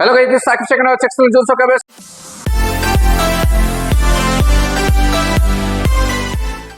Hello guys, this Saqib Shaikh और section zone का best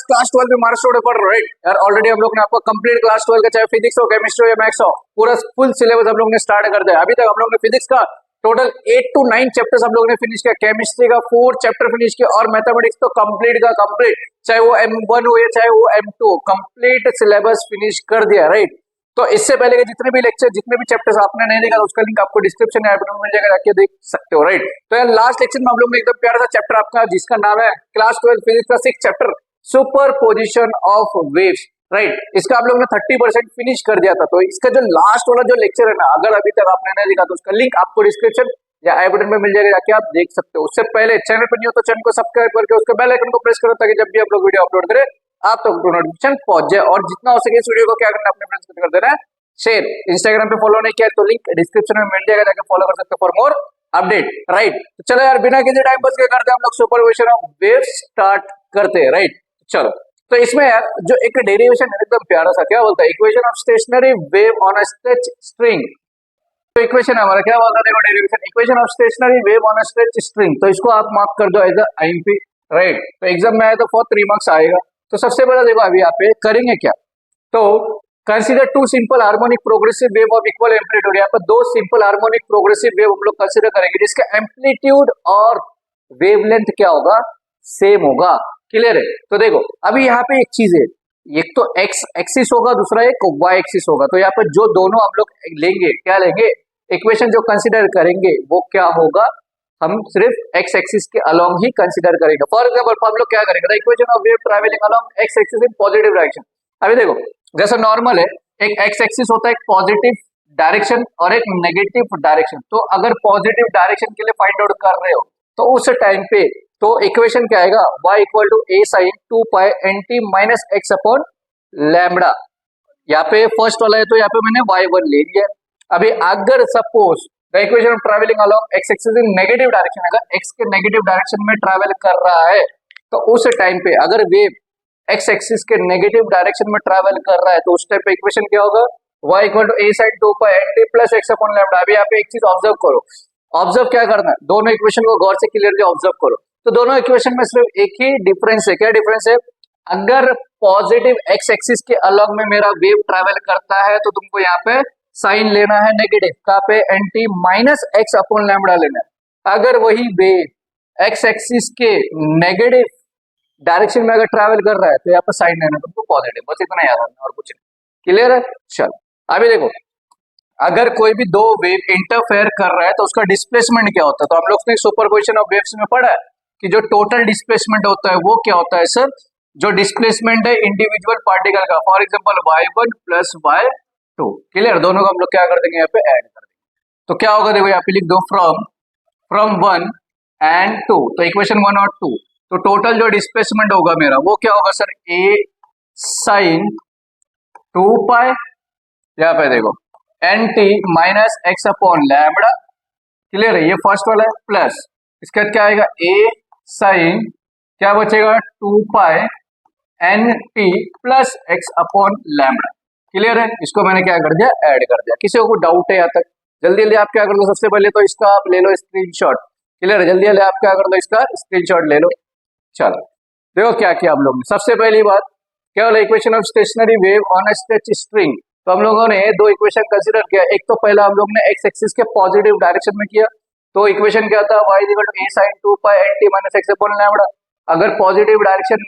class 12 में मार्क्स पढ़ रहे हैं यार। ऑलरेडी हम लोग ने आपको कंप्लीट क्लास 12 का चाहे फिजिक्स हो, केमिस्ट्री हो या मैथ्स हो, पूरा फुल सिलेबस हम लोग ने स्टार्ट कर दिया। अभी तक हम लोग ने फिजिक्स का टोटल 8 to 9 चैप्टर्स हम लोग ने फिनिश किया, केमिस्ट्री का 4 चैप्टर फिनिश किया और मैथमेटिक्स तो कंप्लीट का कंप्लीट, चाहे वो M1 हो या चाहे वो M2 हो, कंप्लीट सिलेबस फिनिश कर दिया, राइट। तो इससे पहले के जितने भी लेक्चर, जितने भी चैप्टर्स आपने नहीं देखा, उसका लिंक आपको डिस्क्रिप्शन या में मिल जाएगा, जाके देख सकते हो, राइट। तो यार लास्ट लेक्चर में हम लोग ने एकदम प्यारा सा चैप्टर आपका जिसका नाम है क्लास 12 फिजिक्स का 6 chapter super position of waves, right. इसका आप लोग ने 30% फिनिश कर दिया था। तो इसका जो लास्ट वाला जो लेक्चर है ना, अगर अभी तक आपने नहीं देखा तो उसका लिंक आपको डिस्क्रिप्शन या आई बटन में मिल जाएगा, जाके आप देख सकते हो। उससे पहले चैनल पर नहीं हो तो चैनल को सब्सक्राइब करके उसके बेल आइकन को प्रेस करो, ताकि जब भी हम लोग वीडियो अपलोड करें आप तक नोटिफिकेशन पहुंच जाए। और जितना हो सके इस वीडियो को क्या करना है, अपने फ्रेंड्स को कर देना है शेयर। इंस्टाग्राम पे फॉलो नहीं किया तो लिंक डिस्क्रिप्शन में मिल जाएगा, जाके फॉलो कर सकते हो फॉर मोर अपडेट, राइट। तो चलो यार बिना किसी टाइम पास के करते हैं हम लोग सुपरपोजिशन ऑफ वेव्स स्टार्ट करते हैं, राइट। चलो तो इसमें यार जो एक डेरिवेशन है एकदम प्यारा सा, क्या बोलता है, equation of stationary wave on a stretch string. तो इक्वेशन हमारा क्या बोलता है, देखो derivation, equation of stationary wave on a stretch string. तो इसको आप मार्क कर दो एज अ आईएमपी, राइट। तो एग्जाम में आए तो 3 मार्क्स आएगा। तो सबसे पहले देखो अभी यहाँ पे करेंगे क्या, तो consider two simple harmonic progressive wave of equal amplitude. यहाँ पर 2 सिंपल हार्मोनिक प्रोग्रेसिव वेव हम लोग कंसीडर करेंगे, जिसका एम्पलीट्यूड और वेवलेंथ क्या होगा, सेम होगा। क्लियर है। तो देखो अभी यहाँ पे एक चीज है, एक तो एक्स एक्सिस होगा, दूसरा एक वाई एक्सिस होगा। तो यहाँ पर जो दोनों हम लोग लेंगे, क्या लेंगे, इक्वेशन जो कंसीडर करेंगे वो क्या होगा, हम सिर्फ एक्स एक्सिस के अलोंग ही कंसीडर करेंगे। फॉर एग्जाम्पल हम लोग क्या करेंगे, equation of wave travelling along x axis in positive direction. अभी देखो जैसा नॉर्मल है, एक एक्स एक्सिस होता है एक पॉजिटिव डायरेक्शन और एक नेगेटिव डायरेक्शन। तो अगर पॉजिटिव डायरेक्शन के लिए फाइंड आउट कर रहे हो तो उस टाइम पे तो इक्वेशन क्या आएगा, y equal to a sin 2 pi nt minus x upon lambda. यहाँ पे फर्स्ट वाला है तो यहाँ पे मैंने y1 ले लिया। अभी अगर suppose the equation of travelling along x axis in negative direction, अगर एक्स के नेगेटिव डायरेक्शन में ट्रैवल कर रहा है तो उस टाइम पे अगर वेव एक्स एक्सिस के नेगेटिव डायरेक्शन में ट्रैवल कर रहा है तो उस टाइम पे इक्वेशन क्या होगा, y equal to a sin 2 pi nt plus x upon lambda. अभी यहाँ पे एक चीज ऑब्जर्व करो, ऑब्जर्व क्या करना है, दोनों इक्वेशन को गौर से क्लियरली ऑब्जर्व करो। तो दोनों इक्वेशन में सिर्फ एक ही डिफरेंस है, क्या डिफरेंस है, अगर पॉजिटिव एक्स एक्सिस के अलग में मेरा वेव ट्रैवल करता है तो तुमको यहाँ पे साइन लेना है नेगेटिव, कहाँ पे, anti minus x upon lambda लेना है। अगर वही वेव एक्स एक्सिस के नेगेटिव डायरेक्शन में अगर ट्रैवल कर रहा है तो यहाँ पे साइन लेना है तुमको पॉजिटिव, बस इतना याद रखना और कुछ नहीं। क्लियर है। चलो अभी देखो अगर कोई भी दो वेव इंटरफेयर कर रहा है तो उसका डिस्प्लेसमेंट क्या होता है। तो हम लोग ने सुपरपोजिशन ऑफ वेव्स में पढ़ा है कि जो टोटल डिस्प्लेसमेंट होता है वो क्या होता है सर, जो डिस्प्लेसमेंट है इंडिविजुअल पार्टिकल का, for example y1 plus y2। Clear, दोनों को हम लोग क्या कर देंगे, यहाँ पे ऐड कर देंगे। तो क्या होगा, देखो यहाँ पे लिख दो फ्रॉम 1 एंड 2, तो इक्वेशन 1 और 2। तो टोटल जो डिस्प्लेसमेंट होगा मेरा वो क्या होगा सर, a sin 2 pi, यहाँ पे देखो nt minus x upon lambda. Clear है, ये फर्स्ट वाला है, प्लस इसके बाद क्या आएगा, a sin क्या बचेगा 2 pi nt plus x upon lambda. Clear है, इसको मैंने क्या कर दिया, ऐड कर दिया। किसी को डाउट है यहाँ तक, जल्दी जल्दी आप क्या कर दो, सबसे पहले तो इसका आप ले लो स्क्रीनशॉट। क्लियर है, जल्दी जल्दी आप क्या कर दो, इसका स्क्रीनशॉट ले लो। चलो देखो क्या किया हम लोग ने, सबसे पहली बात क्या बोला, equation of stationary wave on a stretch string. तो हम लोगों ने 2 इक्वेशन कंसीडर किया। एक तो पहला हम लोग ने एक्स एक्सिस के पॉजिटिव डायरेक्शन में किया, तो इक्वेशन क्या था, y equal to a sin 2 pi nt minus x upon lambda. अगर पॉजिटिव डायरेक्शन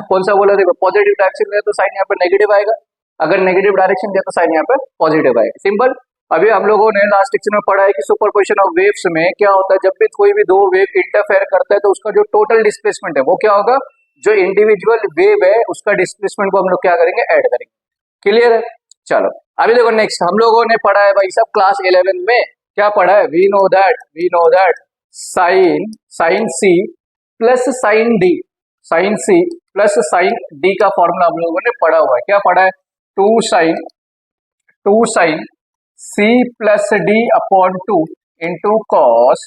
कौन सा बोला, देखो पॉजिटिव डायरेक्शन है तो साइन यहाँ पे नेगेटिव आएगा, अगर नेगेटिव डायरेक्शन है तो साइन यहाँ पे पॉजिटिव आएगा, सिंपल। अभी हम लोगों ने लास्ट लेक्चर में पढ़ा है कि सुपरपोजिशन ऑफ वेव्स में क्या होता है, जब भी कोई भी 2 वेव इंटरफेयर करता है तो उसका जो टोटल डिस्प्लेसमेंट है वो क्या होगा, जो इंडिविजुअल वेव है उसका डिस्प्लेसमेंट को हम लोग क्या करेंगे, ऐड करेंगे। क्लियर है। चलो अभी देखो नेक्स्ट हम लोगों ने पढ़ा है भाई सब क्लास 11 में, क्या पढ़ा है, we know that sine C plus sine D, sine C plus sine D का फॉर्मूला हम लोगों ने पढ़ा हुआ है। क्या पढ़ा है, 2 sine c plus D upon 2 into cos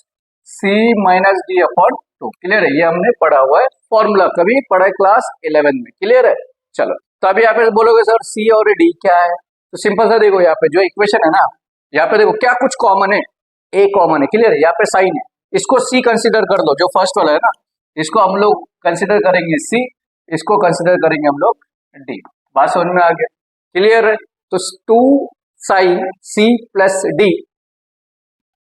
c minus D upon 2। Clear है, ये हमने पढ़ा हुआ है फॉर्मूला, कभी पढ़ा है क्लास 11 में। क्लियर है। चलो तो अभी यहाँ पे बोलोगे सर c और d क्या है, तो सिंपल सा देखो यहाँ पे जो इक्वेशन है ना, यहाँ पे देखो क्या कुछ कॉमन है, ए कॉमन है, क्लियर है, यहाँ पे साइन है, इसको सी कंसिडर कर लो, जो फर्स्ट वाला है ना, इसको हम लोग कंसिडर करेंगे सी, इसको कंसिडर करेंगे हम लोग डी। बात समझ में आ गया, क्लियर है। तो 2 sine C plus D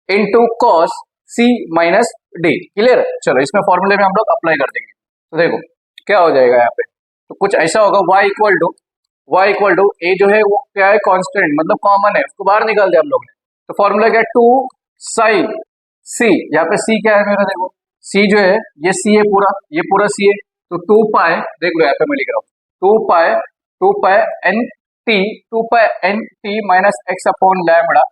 into cos C minus D, clear है। चलो इसमें फॉर्मूले में हम लोग अप्लाई कर देंगे, तो देखो क्या हो जाएगा यहाँ पे, तो कुछ ऐसा होगा y इक्वल टू ए जो है वो क्या है, कांस्टेंट, मतलब कॉमन है, उसको बाहर निकाल दिया हम लोग ने, तो फॉर्मूला क्या है, 2 साइन सी, यहाँ पे सी क्या है मेरा, देखो सी जो है ये सी है पूरा, ये पूरा सी है, तो 2 पाए, देख लो यहाँ पे मैं लिख रहा हूँ 2 pi N T minus x upon lambda,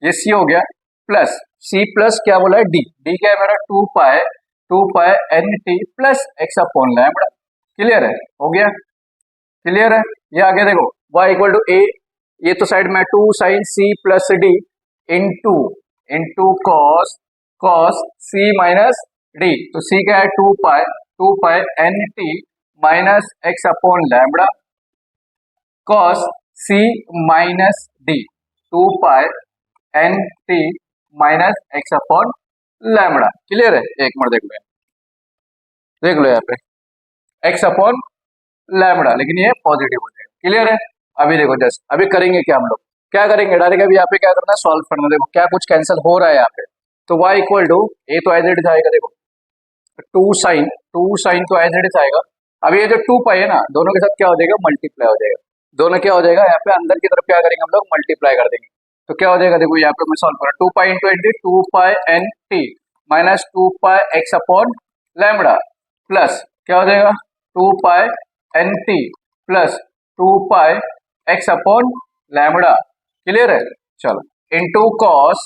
ये सी हो गया, प्लस सी प्लस क्या बोला है डी, डी क्या है मेरा 2 pi N t plus x upon lambda, clear है, हो गया, क्लियर है। ये आगे देखो y इक्वल टू ए, ये तो साइड में 2 sine C plus D into cos C minus D, तो सी क्या है 2 pi N T minus x upon lambda cos C minus D, 2 pi N T minus x upon lambda, clear है। एक minute देख लो यहाँ पे x upon lambda, लेकिन ये पॉजिटिव हो जाएगा, क्लियर है। अभी देखो जस्ट अभी करेंगे क्या, हम लोग क्या करेंगे डायरेक्ट, अभी यहाँ पे क्या करना है, सॉल्व करना, देखो क्या कुछ कैंसिल हो रहा है यहाँ पे, तो y इक्वल टू ए तो एज इट इज आएगा, देखो 2 साइन तो एज इट इज आएगा, अब ये जो 2 पाई है ना, दोनों के साथ क्या हो जाएगा, मल्टीप्लाई हो जाएगा, दोनों क्या हो जाएगा, यहाँ पे अंदर की तरफ क्या करेंगे हम लोग, मल्टीप्लाई कर देंगे, तो क्या हो जाएगा, देखो यहाँ पे मैं सॉल्व कर रहा हूँ, 2 pi into N T, 2 pi n T minus 2 pi x upon lambda plus क्या हो जाएगा 2 pi n t plus 2 pi x upon lambda, clear है। चलो into cos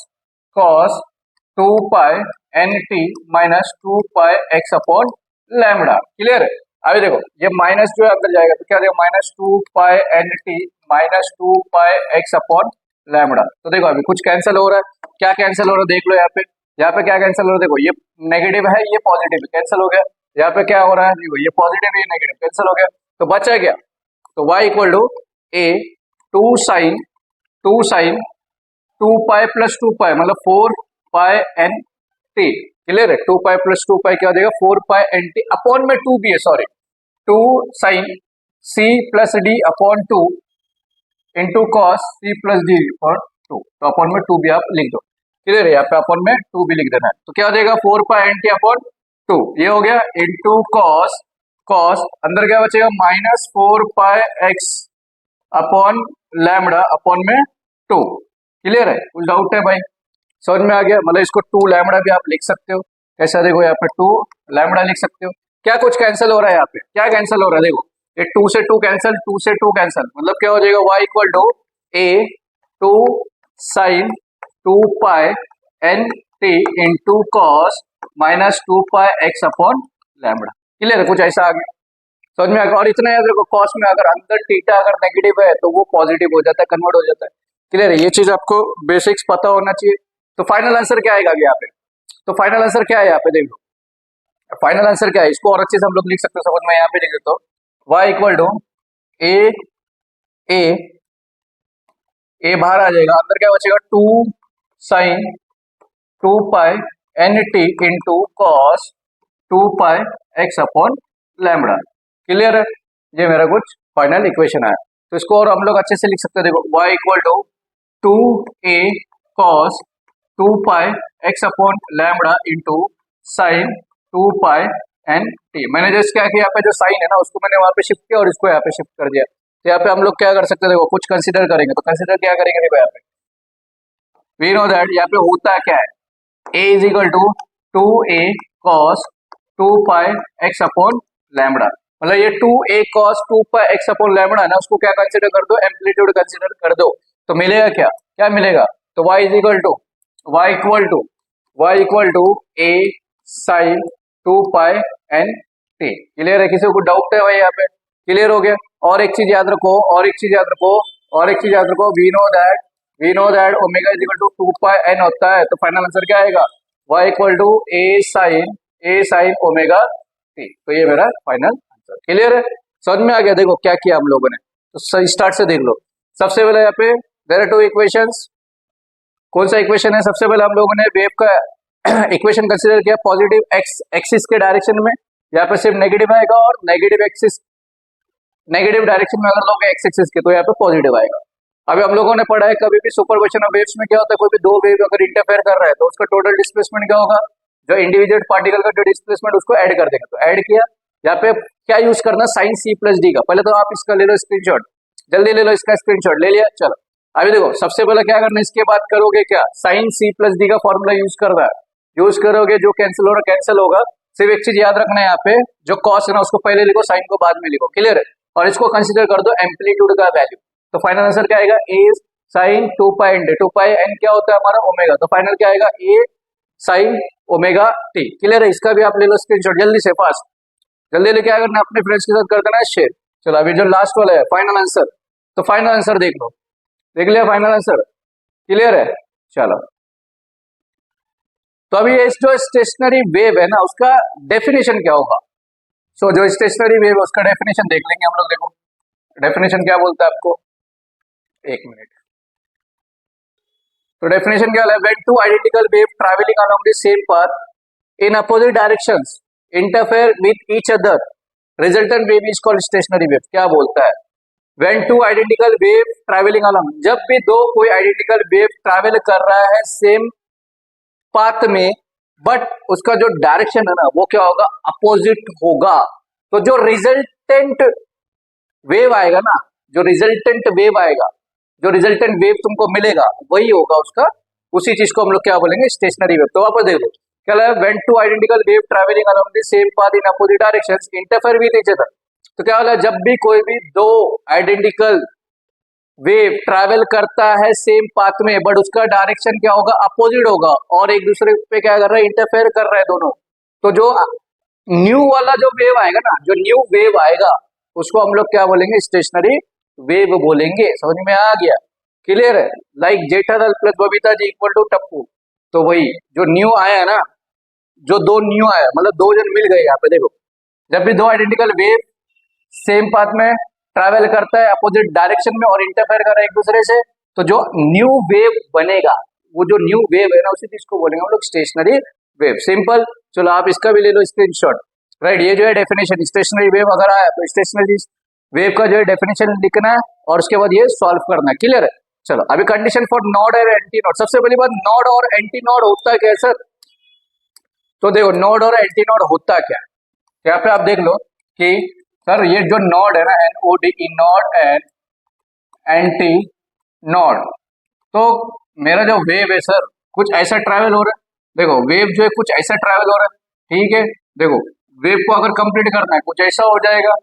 2 pi n T minus 2 pi x upon lambda, clear है। अभी देखो ये minus जो है अंदर जाएगा, तो क्या देगा, minus 2 pi n T minus 2 pi x upon lambda, तो देखो अभी कुछ कैंसिल हो रहा है, क्या कैंसिल हो रहा है देख लो यहाँ पे क्या कैंसिल हो रहा है, देखो ये नेगेटिव है ये पॉजिटिव कैंसिल हो गया, यहाँ पे क्या हो रहा है, देखो ये पॉजिटिव ये नेगेटिव कैंसिल हो गया, तो बचा क्या, तो y equal to a 2 sine 2 pi plus 2 pi मतलब 4 पाई एन टी, क्लियर है, 2 पाई प्लस 2 पाई क्या हो जाएगा 4 पाई एन टी अपॉन में 2 भी है, sorry 2 sine C plus D upon 2 into cos C plus D upon 2, तो अपॉन में 2 भी आप लिख दो, क्लियर है, यहाँ पे अपॉन में 2 भी लिख देना है, तो क्या हो जाएगा 4 पाई एन टी अपॉन 2, ये हो गया इंटू कॉस अंदर क्या बचेगा माइनस 4 पाई एक्स अपॉन लैम्बडा अपॉन में 2, क्लियर है, कुछ डाउट है भाई, समझ में आ गया, मतलब इसको 2 लैम्बडा भी आप लिख सकते हो, कैसा देखो यहाँ पे 2 लैम्बडा लिख सकते हो। क्या कुछ कैंसिल हो रहा है यहाँ पे, क्या कैंसिल हो रहा है, देखो ये 2 से 2 कैंसिल, 2 से 2 कैंसिल, मतलब क्या हो जाएगा y equal to a 2 sine 2 pi n t into cos minus 2 pi x upon lambda, clear है, कुछ ऐसा आ गया, समझ में आ गया। और इतना याद रखो कॉस में अगर अंदर थीटा अगर नेगेटिव है तो वो पॉजिटिव हो जाता है, कन्वर्ट हो जाता है, क्लियर है, ये चीज आपको बेसिक्स पता होना चाहिए। तो फाइनल आंसर क्या आएगा यहाँ पे, तो फाइनल आंसर क्या है यहाँ पे देख लो, फाइनल आंसर क्या है, इसको और अच्छे से हम लोग लिख सकते हो, समझ में यहाँ पे लिख देता हूँ, y इक्वल टू ए बाहर आ जाएगा, अंदर क्या बचेगा 2 sine 2 pi n t into cos 2 pi x upon lambda, clear है, ये मेरा कुछ फाइनल इक्वेशन आया, तो इसको और हम लोग अच्छे से लिख सकते हैं, देखो y equal to 2a cos 2 pi x upon lambda into sine 2 pi n t, मैंने जस्ट क्या किया, यहाँ पे जो साइन है ना उसको मैंने वहां पे शिफ्ट किया और इसको यहाँ पे शिफ्ट कर दिया, तो यहाँ पे हम लोग क्या कर सकते हैं, देखो कुछ कंसीडर करेंगे, तो कंसीडर क्या करेंगे, देखो यहाँ पे वी नो दैट यहाँ पे होता क्या है, a is equal to 2a cos 2 pi x upon lambda, मतलब ये 2a cos 2 pi x upon lambda है ना, उसको क्या कंसीडर कर दो, एम्पलीट्यूड कंसीडर कर दो, तो मिलेगा क्या मिलेगा, तो y equal to a sine 2 pi n t, clear है, किसी को डाउट है भाई यहाँ पे, क्लियर हो गया। और एक चीज याद रखो, we know that omega is equal to 2 pi n होता है, तो फाइनल आंसर क्या आएगा, y equal to a sine omega t, तो ये मेरा फाइनल आंसर, क्लियर है, समझ में आ गया। देखो क्या किया हम लोगों ने, तो स्टार्ट से देख लो, सबसे पहले यहाँ पे देयर आर 2 इक्वेशंस, कौन सा इक्वेशन है? सबसे पहले हम लोगों ने वेव का इक्वेशन कंसीडर किया पॉजिटिव एक्स एक्सिस के डायरेक्शन में, यहाँ पे सिर्फ नेगेटिव आएगा, और नेगेटिव एक्सिस नेगेटिव डायरेक्शन में अगर लोग एक्स एक्सिस के तो यहाँ पे पॉजिटिव आएगा। अभी हम लोगों ने पढ़ा है कभी भी सुपरपोजिशन ऑफ वेव्स में क्या होता है, कोई भी दो वेव अगर इंटरफेयर कर रहा है तो उसका टोटल डिस्प्लेसमेंट क्या होगा, जो इंडिविजुअल पार्टिकल का जो डिस्प्लेसमेंट उसको ऐड कर देंगे। तो ऐड किया, यहाँ पे क्या यूज करना, साइन सी प्लस डी का। पहले तो आप इसका ले लो स्क्रीनशॉट, जल्दी ले लो, इसका स्क्रीनशॉट ले लिया। चलो अभी देखो, सबसे पहले क्या करना, इसके बाद करोगे क्या, साइन सी प्लस डी का फॉर्मूला यूज करना है, यूज करोगे, जो कैंसिल हो रहा कैंसिल होगा। सिर्फ एक चीज याद रखना है, यहाँ पे जो कॉस है ना उसको पहले लिखो, साइन को बाद में लिखो, क्लियर है। और इसको कंसीडर कर दो एम्पलीट्यूड का वैल्यू, तो फाइनल आंसर क्या आएगा, ए sign 2 pi N, 2 pi N क्या होता है हमारा ओमेगा, तो फाइनल क्या आएगा, ए साइन ओमेगा टी, क्लियर है। इसका भी आप ले लो स्क्रीनशॉट जल्दी से, फास्ट जल्दी लेके आकर ना अपने फ्रेंड्स के साथ कर देना है शेयर। चलो अभी जो लास्ट वाला है फाइनल आंसर, तो फाइनल आंसर देख लो, देख लिया फाइनल आंसर, क्लियर है। चलो तो अभी ये जो स्टेशनरी वेव है ना उसका डेफिनेशन क्या होगा, सो जो स्टेशनरी वेव है उसका डेफिनेशन देख लेंगे हम लोग। देखो डेफिनेशन क्या बोलता है आपको, एक मिनट, तो डेफिनेशन क्या है, when two identical wave travelling along the same path in opposite directions interfere with each other resultant wave is called stationary wave. क्या बोलता है, when two identical wave travelling along, जब भी दो कोई आइडेंटिकल वेव ट्रैवल कर रहा है सेम पाथ में, बट उसका जो डायरेक्शन है ना वो क्या होगा, अपोजिट होगा, तो जो रिजल्टेंट वेव आएगा ना, जो रिजल्टेंट वेव आएगा, जो रिजल्टेंट वेव तुमको मिलेगा वही होगा उसका, उसी चीज को हम लोग क्या बोलेंगे, स्टेशनरी वेव। तो वापस देख लो क्या है, when two identical wave travelling along the same path in opposite directions interfere with each other, तो क्या होगा, जब भी कोई भी दो आइडेंटिकल वेव ट्रैवल करता है सेम पाथ में, बट उसका डायरेक्शन क्या होगा, अपोजिट होगा, और एक दूसरे पे क्या कर रहा है, इंटरफेयर कर रहा है दोनों, तो जो न्यू वाला जो वेव आएगा ना, जो न्यू वेव आएगा उसको हम लोग क्या बोलेंगे, स्टेशनरी वेव बोलेंगे। समझ में आ गया, क्लियर है। Like Jethalal plus Babita ji equal to Tappu, तो वही जो न्यू आया ना, जो दो न्यू आया मतलब दो जन मिल गए, यहाँ पे देखो, जब भी दो आइडेंटिकल वेव सेम पाथ में ट्रैवल करता है अपोजिट डायरेक्शन में और इंटरफेयर कर रहा है एक दूसरे से, तो जो न्यू वेव बनेगा, वो जो न्यू वेव है ना उसी चीज को बोलेंगे हम लोग स्टेशनरी वेव, सिंपल। चलो आप इसका भी ले लो स्क्रीनशॉट, राइट। ये जो है डेफिनेशन, स्टेशनरी वेव अगर आया तो स्टेशनरी वेव का जो है डेफिनेशन लिखना है और उसके बाद ये सॉल्व करना है, क्लियर है। चलो अभी कंडीशन फॉर नॉड और एंटी नॉड, सबसे पहली बात नॉड और एंटी नॉड होता है क्या सर, तो देखो नॉड और एंटी नॉड होता क्या है, यहाँ पे आप देख लो कि सर ये जो नॉड है ना, NODE node and anti node, तो मेरा जो वेव है सर कुछ ऐसा ट्रैवल हो रहा है, देखो वेव जो है कुछ ऐसा ट्रैवल हो रहा है, ठीक है। देखो वेव को अगर कंप्लीट करना है कुछ ऐसा हो जाएगा,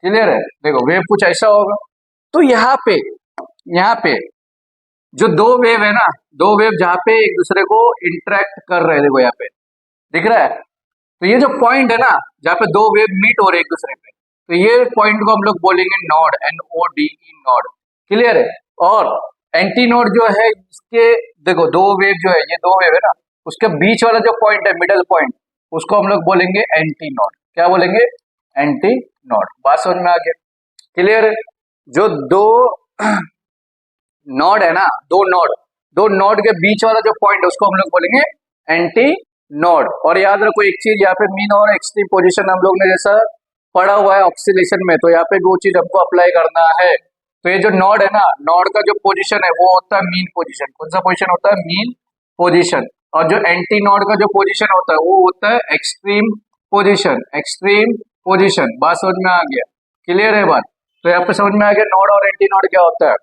क्लियर है। देखो वेव कुछ ऐसा होगा, तो यहाँ पे जो दो वेव है ना, दो वेव जहाँ पे एक दूसरे को इंटरेक्ट कर रहे हैं, देखो यहाँ पे दिख रहा है, तो ये जो पॉइंट है ना जहाँ पे दो वेव मीट हो रहे हैं एक दूसरे पे, तो ये पॉइंट को हम लोग बोलेंगे नॉड, NODE नॉड, क्लियर है। और एंटी नॉड जो है इसके, देखो दो वेव जो है, ये दो वेव है ना, उसके बीच वाला जो पॉइंट है मिडल पॉइंट, उसको हम लोग बोलेंगे एंटी नॉड। क्या बोलेंगे, एंटी नॉड। बात समझ में आ गया, क्लियर है। जो दो नॉड है ना, दो नॉड के बीच वाला जो पॉइंट है उसको हम लोग बोलेंगे एंटी नॉड। और याद रखो एक चीज, यहाँ पे मीन और एक्सट्रीम पोजीशन हम लोग ने जैसा पढ़ा हुआ है ऑक्सीलेशन में, तो यहाँ पे वो चीज हमको अप्लाई करना है। तो ये जो नॉड है ना, नॉड का जो पोजीशन है वो होता है मीन पोजीशन। कौन सा पोजीशन होता है, मीन पोजीशन। और जो एंटी नॉड का जो पोजीशन होता है वो होता है एक्सट्रीम पोजीशन, एक्सट्रीम पोजीशन। बात समझ में आ गया, क्लियर है बात। तो यहाँ पे समझ में आ गया नॉड और एंटी नॉड क्या होता है,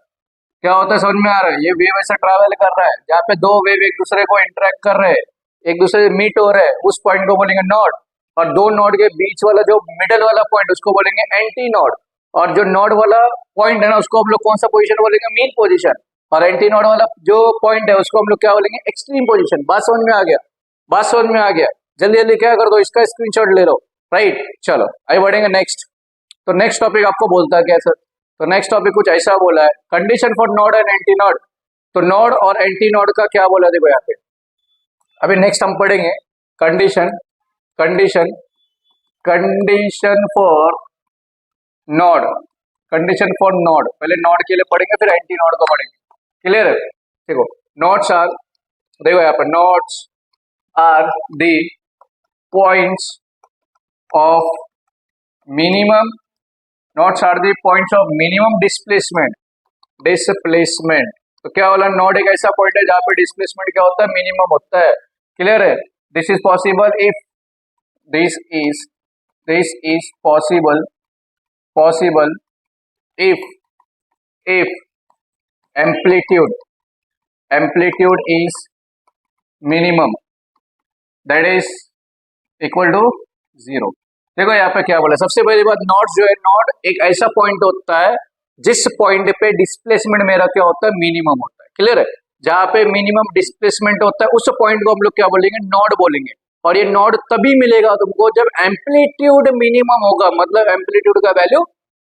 क्या होता है समझ में आ रहा है। ये वेव ऐसा ट्रैवल कर रहा है जहाँ पे दो वेव एक दूसरे को इंटरेक्ट कर रहे हैं, एक दूसरे से मीट हो रहे हैं, उस पॉइंट को बोलेंगे नॉड। और दो नॉड के बीच वाला जो मिडल वाला पॉइंट उसको बोलेंगे एंटी नॉड। और जो नॉड वाला पॉइंट है ना उसको हम लोग कौन सा पोजीशन बोलेंगे, मीन पोजीशन। और एंटी नॉड वाला जो पॉइंट है उसको हम लोग क्या बोलेंगे, एक्सट्रीम पोजीशन। बात समझ में आ गया, बात समझ में आ गया। जल्दी जल्दी क्या कर दो, इसका स्क्रीनशॉट ले लो, राइट। चलो आगे बढ़ेंगे नेक्स्ट। तो नेक्स्ट टॉपिक आपको बोलता है क्या सर, तो नेक्स्ट टॉपिक कुछ ऐसा बोला है, condition for node and anti node. तो नॉड और एंटी नॉड का क्या बोला, देखो यहाँ पे अभी नेक्स्ट हम पढ़ेंगे condition, condition condition for node, condition for node. पहले नॉड के लिए पढ़ेंगे फिर एंटी नॉड को पढ़ेंगे, क्लियर है। देखो नोट्स आर, देखो यहाँ पर notes are the points of minimum, notes are the points of minimum displacement, displacement. तो क्या बोला, नोड एक ऐसा पॉइंट है जहां पे डिस्प्लेसमेंट क्या होता है, मिनिमम होता है। क्लियर है? This is possible if this is possible if amplitude is minimum, that is equal to 0। देखो यहाँ पे क्या बोला, सबसे पहली बात, नोड जो है, नोड एक ऐसा पॉइंट होता है जिस पॉइंट पे डिस्प्लेसमेंट मेरा क्या होता है, मिनिमम होता है। क्लियर है? जहां पे मिनिमम डिस्प्लेसमेंट होता है उस पॉइंट को हम लोग क्या बोलेंगे, नोड बोलेंगे। और ये नोड तभी मिलेगा तुमको जब एम्पलीट्यूड मिनिमम होगा, मतलब एम्पलीट्यूड का वैल्यू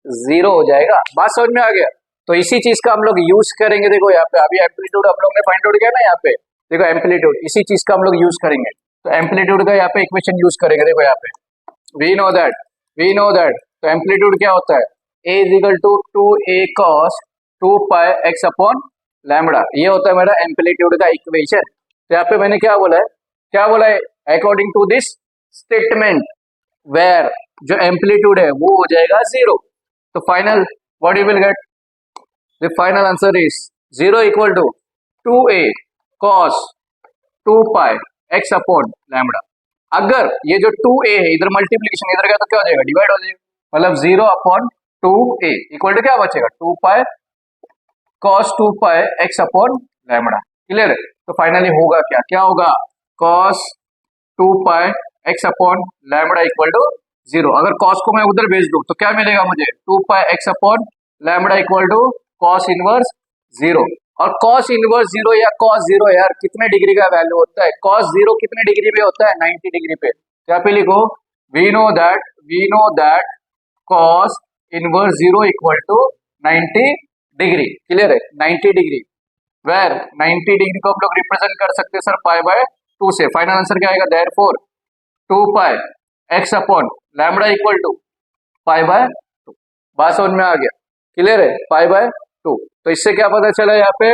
0 हो जाएगा। बात समझ में आ गया? तो इसी चीज का हम लोग यूज करेंगे। देखो यहाँ पे अभी एम्पलीट्यूड हम लोग ने फाइंड आउट किया ना, यहाँ पे देखो एम्पलीट्यूड, इसी चीज का हम लोग यूज करेंगे। तो एम्पलीट्यूड का यहाँ पे इक्वेशन यूज करेंगे। देखो यहाँ पे वी नो दैट तो एम्पलीट्यूड क्या होता है, a is equal to 2a cos 2 pi x upon lambda, ये होता है मेरा एम्पलीट्यूड का इक्वेशन। तो यहाँ पे मैंने क्या बोला है according to this statement where जो एम्पलीट्यूड है वो हो जाएगा 0। तो फाइनल what you will get, the final answer is 0 equal to 2a cos 2 pi x upon lambda. अगर ये जो 2a है इधर मल्टीप्लीकेशन इधर का तो क्या हो जाएगा, डिवाइड हो जाएगा, मतलब 0 अपॉन 2a इक्वल टू क्या बचेगा, 2 pi cos 2 pi x upon lambda. Clear है? तो फाइनली होगा क्या होगा, cos 2 pi x upon lambda equal to 0। अगर cos को मैं उधर भेज दूं तो क्या मिलेगा मुझे, 2 pi x upon lambda equal to cos inverse 0। और cos इनवर्स 0 या cos 0 यार कितने डिग्री का वैल्यू होता है, cos 0 कितने डिग्री पे होता है, 90 डिग्री पे। क्या पे लिखो, we know that cos inverse 0 equal to 90 degree. Clear है? 90 डिग्री, वेर 90 डिग्री को हम लोग रिप्रेजेंट कर सकते हैं सर पाई बाय 2 से। फाइनल आंसर क्या आएगा, therefore 2 pi x upon lambda equal to pi by 2। बात समझ में आ गया? क्लियर है? Pi by 2। तो इससे क्या पता चला, यहाँ पे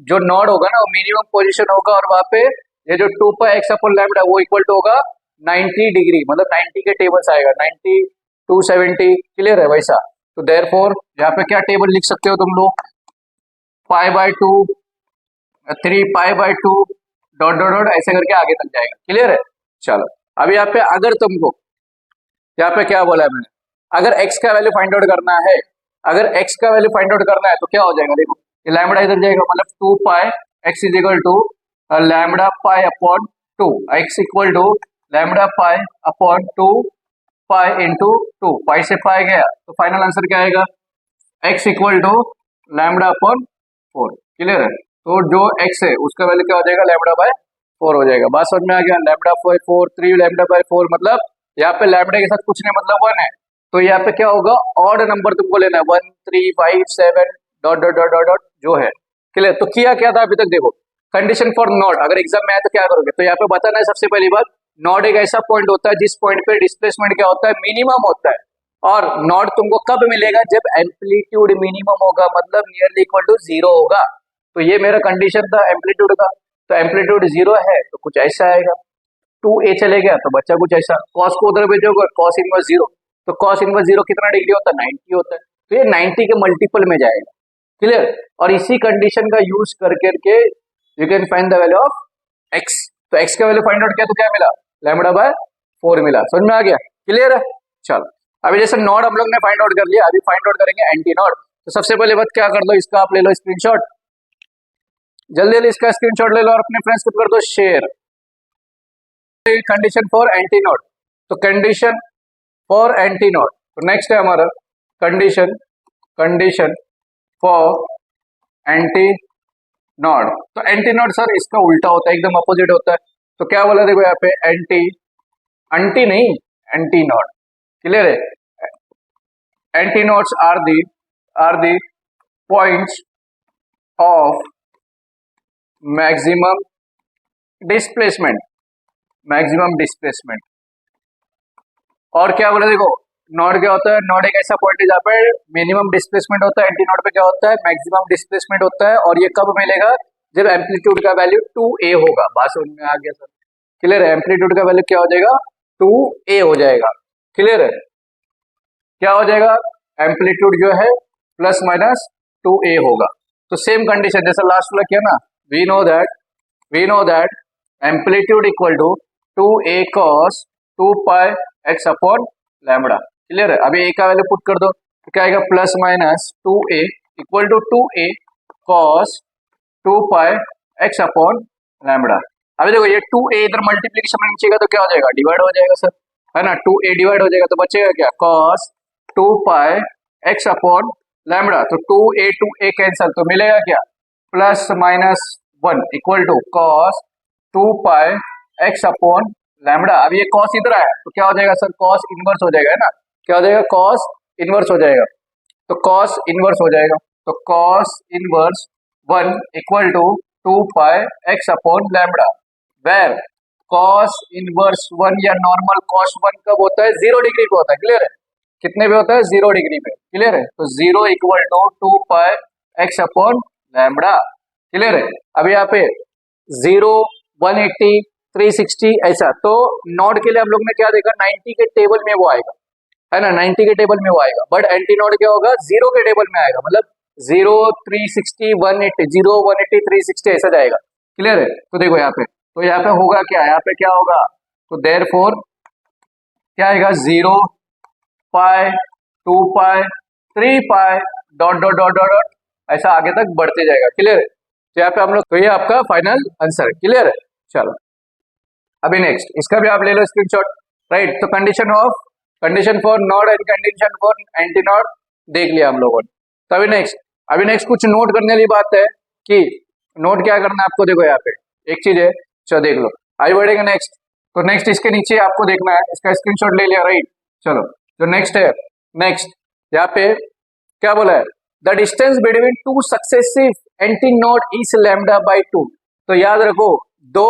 जो नोड होगा ना वो मिनिमम पोजीशन होगा, और वहां पे ये जो 2 पाई x अपॉन लैम्बडा वो इक्वल टू होगा 90 डिग्री, मतलब 90 के टेबल्स आएगा, 90 270। क्लियर है? वैसा। तो देयरफॉर यहाँ पे क्या टेबल लिख सकते हो तुम लोग, पाई by 2 3 pi by 2 dot dot dot ऐसे करके आगे तक जाएगा। क्लियर है? चलो अब यहाँ पे अगर तुमको यहाँ पे क्या बोला है मैंने, अगर x का वैल्यू फाइंड आउट करना है, अगर x का वैल्यू फाइंड आउट करना है तो क्या हो जाएगा, देखो ये लैम्बडा इधर जाएगा, मतलब 2 pi x is equal to lambda pi upon 2, x equal to lambda pi upon 2 pi into 2, pi से पाई गया तो फाइनल आंसर क्या आएगा, x equal to lambda upon 4। Clear है? तो जो x है उसका वैल्यू क्या हो जाएगा, लैम्बडा बाय 4 हो जाएगा। बात समझ में आ गया? लैम्बडा बाय 4 3 लैम्बडा बाय 4, मतलब यहाँ पे लैम्बडा के साथ कुछ नहीं, मतलब 1 है। तो यहाँ पे क्या होगा, ऑड नंबर तुमको लेना है, 1 3 5 7 dot dot dot dot dot जो है। क्लियर? तो किया क्या था अभी तक, देखो कंडीशन फॉर नॉट, अगर एग्जाम में आए तो क्या करोगे, तो यहाँ पे बताना है सबसे पहली बात, नॉट एक ऐसा पॉइंट होता है जिस पॉइंट पे डिस्प्लेसमेंट क्या होता है, मिनिमम होता है। और नॉट तुमको कब मिलेगा, जब एम्पलीट्यूड मिनिमम होगा, मतलब नियरली इक्वल टू 0 होगा। तो ये मेरा कंडीशन था एम्पलीट्यूड का। तो एम्पलीट्यूड 0 है तो कुछ ऐसा आएगा, 2a चले गया तो बच्चा कुछ ऐसा, कॉस को उधर भेजोगे कॉस इनवर्स 0, तो कॉस इनवर्स 0 कितना डिग्री होता है, 90 होता है। तो ये 90 के मल्टीपल में जाएगा। क्लियर? और इसी कंडीशन का यूज करके you can find the value of x। तो x का वैल्यू फाइंड आउट किया तो क्या मिला, लैम्बडा बाय 4 मिला। समझ में आ गया? क्लियर है? चलो अभी जैसे नॉड हम लोग ने फाइंड आउट कर लिया, अभी फाइंड आउट करेंगे एंटी नॉड। तो सबसे पहले बात क्या कर दो, इसका आप ले लो स्क्रीनशॉट, जल्दी जल्दी इसका स्क्रीनशॉट ले लो और अपने फ्रेंड्स को कर दो share. Condition for anti node, तो कंडीशन फॉर एंटी नोड, तो नेक्स्ट है हमारा कंडीशन फॉर एंटी नोड। तो एंटी नोड सर इसका उल्टा होता है, एकदम अपोजिट होता है। तो क्या बोला, देखो यहाँ पे एंटी नहीं, एंटी नोड। क्लियर है? Anti nodes are the points of maximum displacement, और क्या बोले, देखो नोड क्या होता है, नोड एक ऐसा पॉइंट है जहाँ पे मिनिमम डिस्प्लेसमेंट होता है, एंटी नोड पे क्या होता है, मैक्सिमम डिस्प्लेसमेंट होता है। और ये कब मिलेगा, जब एम्पलीट्यूड का वैल्यू 2a होगा। बात समझ में आ गया सर? क्लियर है? एम्पलीट्यूड का वैल्यू क्या हो जाएगा? 2a हो जाएगा। क्लियर है? क्या हो जाएगा? एम्पलीट्यूड जो है प्लस माइनस 2a होगा। तो सेम कंडीशन जैसा लास्ट वाला किया ना, we know that amplitude equal to 2a cos 2 pi x upon lambda. Clear है? अभी a का वैल्यू पुट कर दो तो क्या आएगा? Plus minus 2a equal to 2a cos 2 pi x upon lambda. अभी देखो ये 2a इधर मल्टीप्लीकेशन में नीचेगा तो क्या हो जाएगा? डिवाइड हो जाएगा सर, है ना? 2a डिवाइड हो जाएगा तो बचेगा क्या? cos 2 pi x upon lambda. तो 2a कैंसल तो मिलेगा क्या? Plus minus 1 equal to cos 2 pi x upon lambda. अब ये cos इधर आया तो क्या हो जाएगा सर? cos इनवर्स हो जाएगा, है ना? क्या हो जाएगा? cos इनवर्स हो जाएगा। तो cos इनवर्स हो जाएगा, तो cos inverse 1 equal to 2 pi x upon lambda, where cos inverse 1 या नॉर्मल cos 1 कब होता है? 0 डिग्री पे होता है। क्लियर है? कितने पे होता है? 0 डिग्री पे। क्लियर है? तो 0 equal to 2 pi x upon lambda. Clear है? अब यहाँ पे 0, 180, 360 ऐसा। तो नॉड के लिए हम लोग ने क्या देखा? 90 के टेबल में वो आएगा, है ना? 90 के टेबल में वो आएगा। बट एंटी नॉड क्या होगा? 0 के टेबल में आएगा, मतलब 0, 360, 180, 0, 180, 360 ऐसा जाएगा। क्लियर है? तो देखो यहाँ पे, तो यहाँ पे होगा क्या? यहाँ पे क्या होगा? तो देयरफॉर क्या आएगा? 0 pi, 2 pi, 3 pi, dot dot dot dot dot ऐसा आगे तक बढ़ते जाएगा। क्लियर है? तो यहाँ पे हम लोग, तो ये आपका फाइनल आंसर है। क्लियर है? चलो अभी नेक्स्ट इसका भी आप ले लो स्क्रीनशॉट, राइट? तो condition for node and condition for anti node देख लिया हम लोगों ने। तो अभी नेक्स्ट कुछ नोट करने वाली बात है कि नोट क्या करना है आपको। देखो यहाँ पे एक चीज है, चलो देख लो। आगे बढ़ेगा नेक्स्ट। तो नेक्स्ट इसके नीचे आपको देखना है, इसका स्क्रीनशॉट ले लिया, राइट? चलो जो नेक्स्ट है, नेक्स्ट यहाँ पे क्या बोला है? The distance between two successive anti node is lambda by 2। तो याद रखो, दो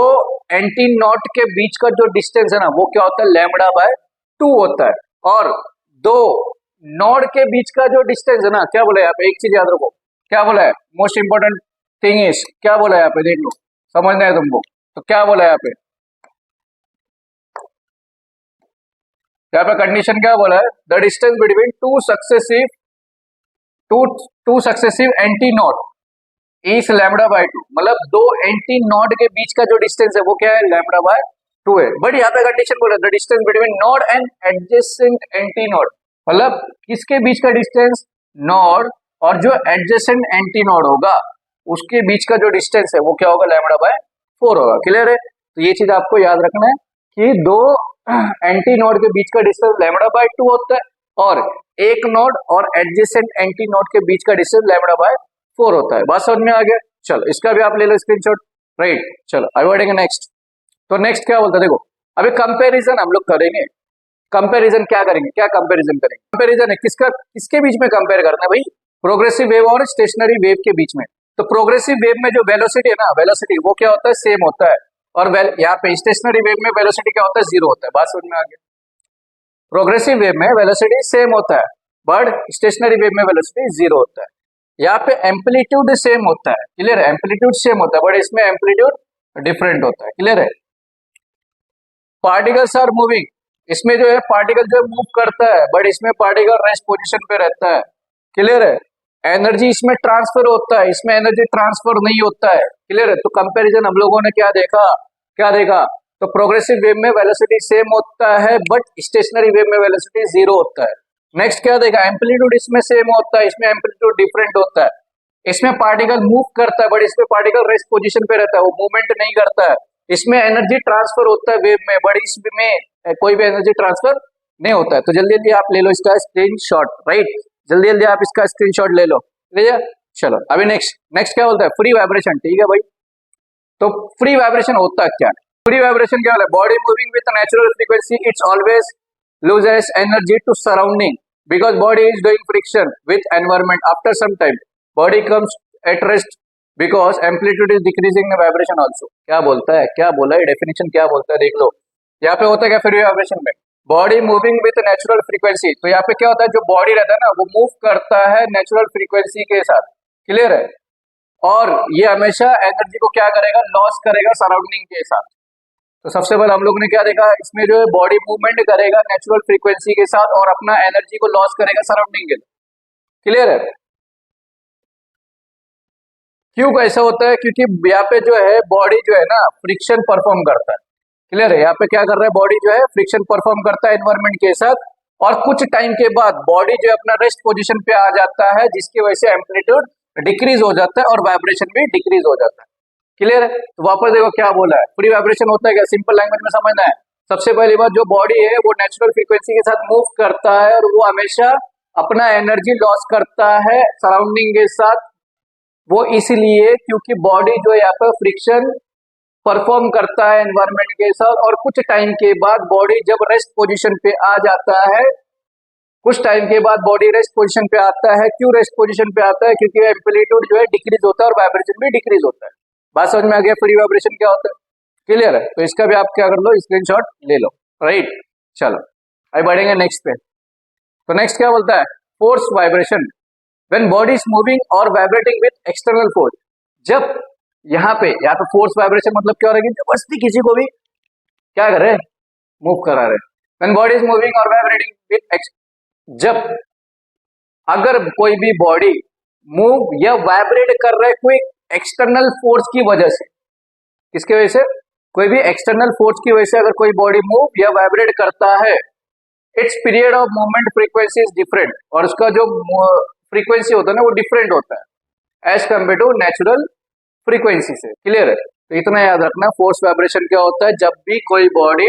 एंटी नोड के बीच का जो डिस्टेंस है ना, वो क्या होता है? लैम्डा बाय 2 होता है। और दो नोड के बीच का जो डिस्टेंस है ना, क्या बोला है यहाँ पे? एक चीज याद रखो, क्या बोला है? मोस्ट इंपोर्टेंट थिंग इज, क्या बोला है यहाँ पे? देख लो, समझना है तुमको। तो क्या बोला है यहाँ पे? यहाँ पे कंडीशन क्या बोला है? The distance between two successive anti node is lambda by 2। मतलब दो एंटी नोड के बीच का जो डिस्टेंस है वो क्या है? लैम्डा बाय 2 है। बट यहाँ पे कंडीशन बोला the distance between node and adjacent anti node, मतलब किसके बीच का डिस्टेंस? नोड और जो एडजेसेंट एंटी नोड होगा उसके बीच का जो डिस्टेंस है वो क्या होगा? लैम्डा बाय 4 होगा। क्लियर है? तो ये चीज आपको याद रखना है कि दो एंटी नोड के बीच का डिस्टेंस लैम्डा बाय 2 होता है और एक नोड और एडजेसेंट एंटी नोड के बीच का डिस्टेंस लैम्डा बाय 4 होता है। बात समझ में आ गया? चलो इसका भी आप ले लो स्क्रीनशॉट, राइट? चलो आगे बढ़ेंगे नेक्स्ट। तो नेक्स्ट क्या बोलता है? देखो अभी कंपैरिजन हम लोग करेंगे। कंपैरिजन क्या करेंगे? क्या कंपैरिजन करेंगे? कंपैरिजन है किसके बीच में कंपेयर करना है भाई? प्रोग्रेसिव वेव और स्टेशनरी वेव के बीच में। तो प्रोग्रेसिव वेव में जो वेलोसिटी है ना, वेलोसिटी वो क्या होता है? सेम होता है। और यहाँ पे स्टेशनरी वेव में वेलोसिटी क्या होता है? 0 होता है। बात समझ में आ गया? प्रोग्रेसिव वेव में वेलोसिटी सेम होता है बट स्टेशनरी वेव में वेलोसिटी 0 होता है। यहाँ पे एम्पलीट्यूड सेम होता है। क्लियर है? एम्पलीट्यूड सेम होता है बट इसमें एम्पलीट्यूड डिफरेंट होता है। क्लियर है? पार्टिकल्स आर मूविंग, इसमें जो है पार्टिकल जो मूव करता है बट इसमें पार्टिकल रेस्ट पोजीशन पे रहता है। क्लियर है? एनर्जी इसमें ट्रांसफर होता है, इसमें एनर्जी ट्रांसफर नहीं होता है। क्लियर है? तो कंपैरिजन हम लोगों ने क्या देखा? तो प्रोग्रेसिव वेव में वेलोसिटी सेम होता है बट स्टेशनरी वेव में वेलोसिटी 0 होता है। नेक्स्ट क्या देखा? एम्पलीट्यूड इसमें सेम होता है, इसमें एम्पलीट्यूड डिफरेंट होता है। इसमें पार्टिकल मूव करता है बट इसमें पार्टिकल रेस्ट पोजीशन पे रहता है, वो मूवमेंट नहीं करता है। इसमें एनर्जी ट्रांसफर होता है वेव में बट इसमें कोई भी एनर्जी ट्रांसफर नहीं होता है। तो जल्दी जल्दी आप ले लो इसका स्क्रीनशॉट, राइट? जल्दी जल्दी आप इसका स्क्रीनशॉट ले लो। चलो अभी नेक्स्ट क्या बोलता है? Free vibration. ठीक है भाई, तो फ्री वाइब्रेशन होता है क्या? फ्री वाइब्रेशन क्या होता है? Body moving with natural frequency it's always loses energy to surrounding because body is doing friction with environment. After some time body comes at rest because amplitude is decreasing the vibration also. क्या बोलता है? क्या बोला है? Definition क्या बोलता है देख लो। यहाँ पे होता है क्या फ्री वाइब्रेशन में? Body moving with natural frequency. तो यहाँ पे क्या होता है? जो बॉडी रहता है ना वो मूव करता है नेचुरल फ्रीक्वेंसी के साथ। क्लियर है? और ये हमेशा एनर्जी को क्या करेगा, लॉस करेगा सराउंडिंग के साथ। तो सबसे पहले हम लोग ने क्या देखा, इसमें जो है बॉडी मूवमेंट करेगा नेचुरल फ्रीक्वेंसी के साथ और अपना एनर्जी को लॉस करेगा सराउंडिंग के लिए। क्लियर है? क्यों ऐसा होता है? क्योंकि यहाँ पे जो है बॉडी जो है ना फ्रिक्शन परफॉर्म करता है। क्लियर है? यहाँ पे क्या कर रहा है, बॉडी जो है फ्रिक्शन परफॉर्म करता है एनवायरमेंट के साथ, और कुछ टाइम के बाद बॉडी जो है अपना रेस्ट पोजीशन पे आ जाता है, जिसकी वजह से एम्पलीट्यूड डिक्रीज हो जाता है और वाइब्रेशन भी डिक्रीज हो जाता है। क्लियर है? तो वापस देखो क्या बोला है, फ्री वाइब्रेशन होता है क्या, सिंपल लैंग्वेज में समझना है। सबसे पहली बात, जो बॉडी है वो नेचुरल फ्रीक्वेंसी के साथ मूव करता है और वो हमेशा अपना एनर्जी लॉस करता है सराउंडिंग के साथ। वो इसलिए क्योंकि बॉडी जो यहाँ पर फ्रिक्शन परफॉर्म करता है एनवायरमेंट के साथ, और कुछ टाइम के बाद बॉडी जब रेस्ट पोजीशन पे आ जाता है, कुछ टाइम के बाद बॉडी रेस्ट पोजीशन पे आता है। क्यों रेस्ट पोजीशन पे आता है? क्योंकि एम्पलीट्यूड जो है डिक्रीज होता है और वाइब्रेशन भी डिक्रीज होता है। बात समझ में आ गया? फ्री वाइब्रेशन क्या होता है? क्लियर है? तो इसका भी आप क्या कर लो, स्क्रीनशॉट ले लो। राइट, चलो अभी बढ़ेंगे नेक्स्ट पे। तो नेक्स्ट क्या बोलता है, force vibration when body is moving और वाइब्रेटिंग विद एक्सटर्नल फोर्स। जब यहाँ पे फोर्स वाइब्रेशन मतलब क्या हो रहा है, जबरदस्ती किसी को भी क्या कर रहे, मूव करा रहे। व्हेन बॉडी इज मूविंग और वाइब्रेटिंग विद, जब अगर कोई भी बॉडी मूव या वाइब्रेट कर रहा है कोई एक्सटर्नल फोर्स की वजह से, किसकी वजह से, कोई भी एक्सटर्नल फोर्स की वजह से अगर कोई बॉडी मूव या वाइब्रेट करता है, it's period of movement frequency is different, और उसका जो फ्रीक्वेंसी होता है ना वो डिफरेंट होता है as compared to natural frequency से। क्लियर है? तो इतना याद रखना, फोर्स वाइब्रेशन क्या होता है, जब भी कोई बॉडी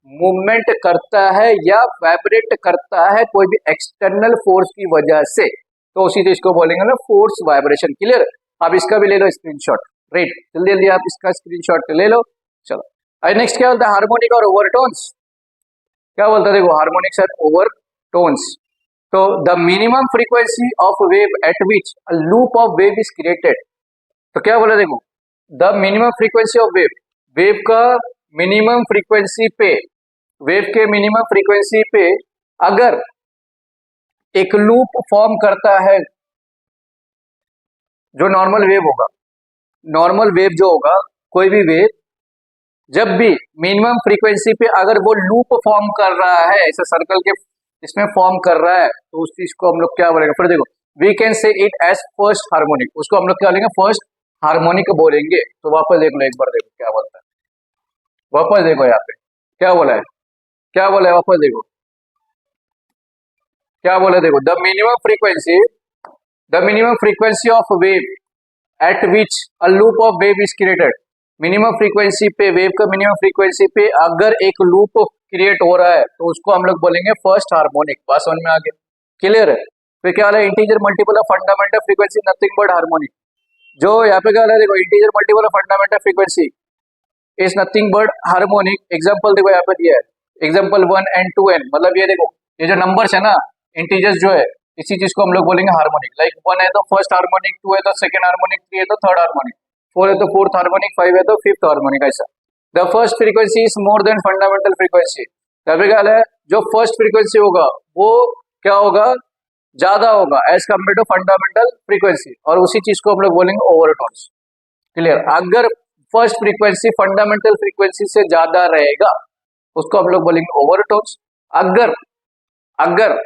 मूवमेंट करता है या वाइब्रेट करता है कोई भी एक्सटर्नल फोर्स की वजह से, तो उसी चीज को बोलेंगे ना फोर्स वाइब्रेशन। क्लियर? आप इसका भी ले लो स्क्रीनशॉट। राइट, जल्दी जल्दी आप इसका स्क्रीनशॉट ले लो। चलो अभी नेक्स्ट क्या बोलता है, हार्मोनिक और ओवरटोन्स। क्या बोलता है, देखो हार्मोनिक्स एंड ओवरटोन्स। तो the minimum frequency of wave eight which a loop of wave is created. तो क्या बोला, देखो the minimum frequency of wave, wave का मिनिमम फ्रीक्वेंसी पे, वेव के मिनिमम फ्रीक्वेंसी पे अगर एक लूप फॉर्म करता है, जो नॉर्मल वेव होगा, नॉर्मल वेव जो होगा, कोई भी वेव जब भी मिनिमम फ्रीक्वेंसी पे अगर वो लूप फॉर्म कर रहा है, ऐसे सर्कल के इसमें फॉर्म कर रहा है, तो उस चीज को हम लोग क्या बोलेंगे, फिर देखो we can say it as first harmonic, उसको हम लोग क्या बोलेंगे, फर्स्ट हार्मोनिक बोलेंगे। तो वापस देख लो एक बार, देखो क्या बोलता है, वापस देखो यहाँ पे क्या बोला है, क्या बोला है, वापस देखो क्या बोला है, देखो the minimum frequency of wave eight which a loop of wave is created. Minimum frequency पे, वेव का मिनिमम फ्रीक्वेंसी पे अगर एक लूप क्रिएट हो रहा है तो उसको हम लोग बोलेंगे फर्स्ट हार्मोनिक। बात समझ में आ गया? क्लियर है? फिर क्या है, integer multiple of fundamental frequency nothing but harmonic. जो यहाँ पे क्या है, देखो integer multiple of fundamental frequency is nothing but harmonic. Example देखो यहाँ पे दिया है, एग्जांपल 1 and 2n, मतलब ये देखो ये जो नंबर्स है ना, इंटीजर्स जो है, इसी चीज को हम लोग बोलेंगे हार्मोनिक। लाइक 1 है तो फर्स्ट हार्मोनिक, 2 है तो सेकंड हार्मोनिक, 3 है तो थर्ड हार्मोनिक, 4 है तो फोर्थ हार्मोनिक, 5 है तो फिफ्थ हार्मोनिक। ऐसा the first frequency is more than fundamental frequency. तभी क्या है, जो फर्स्ट फ्रीक्वेंसी होगा वो क्या होगा, ज्यादा होगा as compared to fundamental frequency, और उसी चीज को हम लोग बोलेंगे ओवरटोन्स। क्लियर? अगर फर्स्ट फ्रीक्वेंसी फंडामेंटल फ्रीक्वेंसी से ज्यादा रहेगा उसको हम लोग बोलेंगे ओवरटोन्स। अगर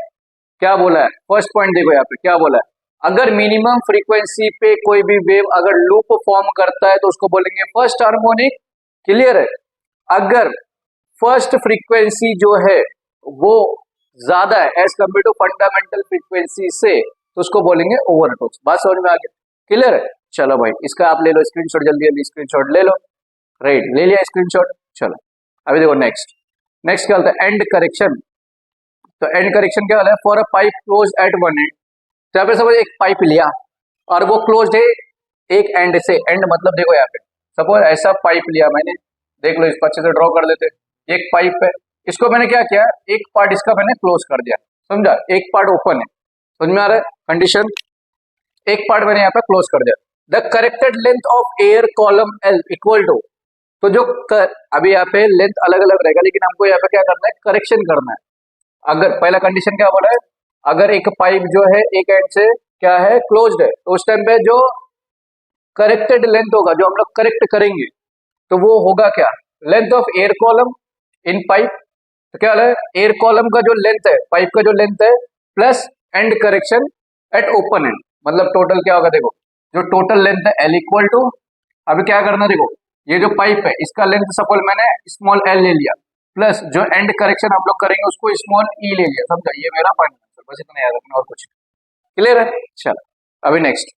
क्या बोला है, फर्स्ट पॉइंट देखो यहाँ पे क्या बोला है, अगर मिनिमम फ्रीक्वेंसी पे कोई भी वेव अगर लूप फॉर्म करता है तो उसको बोलेंगे फर्स्ट हार्मोनिक। क्लियर है? अगर फर्स्ट फ्रीक्वेंसी जो है वो ज्यादा है as compared to fundamental frequency से, तो उसको बोलेंगे ओवरटोन्स। बात समझ में आ गया? क्लियर है? चलो भाई इसका आप ले लो स्क्रीनशॉट, जल्दी जल्दी स्क्रीनशॉट ले लो। राइट, ले लिया स्क्रीनशॉट। चलो अभी देखो नेक्स्ट क्या होता है, एंड करेक्शन। तो एंड करेक्शन क्या होता है, for a pipe close at one and. तो यहाँ पे सपोज एक पाइप लिया और वो क्लोज है एक एंड से, एंड मतलब देखो यहाँ पे सपोज ऐसा पाइप लिया मैंने, देख लो इसको अच्छे से ड्रॉ कर देते, एक पाइप है, इसको मैंने क्या किया, एक पार्ट इसका मैंने क्लोज कर दिया, समझा, एक पार्ट ओपन है, समझ में आ रहा है कंडीशन, एक पार्ट मैंने यहाँ पे क्लोज कर दिया। The corrected length of air column L equal to, तो जो अभी यहाँ पे लेंथ अलग अलग रहेगा, लेकिन हमको यहाँ पे क्या करना है, करेक्शन करना है। अगर पहला कंडीशन क्या बोला है, अगर एक पाइप जो है एक एंड से क्या है क्लोज्ड है, तो उस टाइम पे जो करेक्टेड लेंथ होगा, जो हम लोग करेक्ट करेंगे, तो वो होगा क्या, length of air column in pipe. तो क्या है, एयर कॉलम का जो लेंथ है, पाइप का जो लेंथ है, plus and correction eight open and, मतलब टोटल क्या होगा, देखो जो टोटल लेंथ है एल इक्वल टू, अभी क्या करना, देखो ये जो पाइप है इसका लेंथ सपोज मैंने स्मॉल एल ले लिया, प्लस जो एंड करेक्शन हम लोग करेंगे उसको स्मॉल ई ले लिया, समझा, ये मेरा फाइनल आंसर, बस इतना याद रखना और कुछ। क्लियर है, चलो अभी नेक्स्ट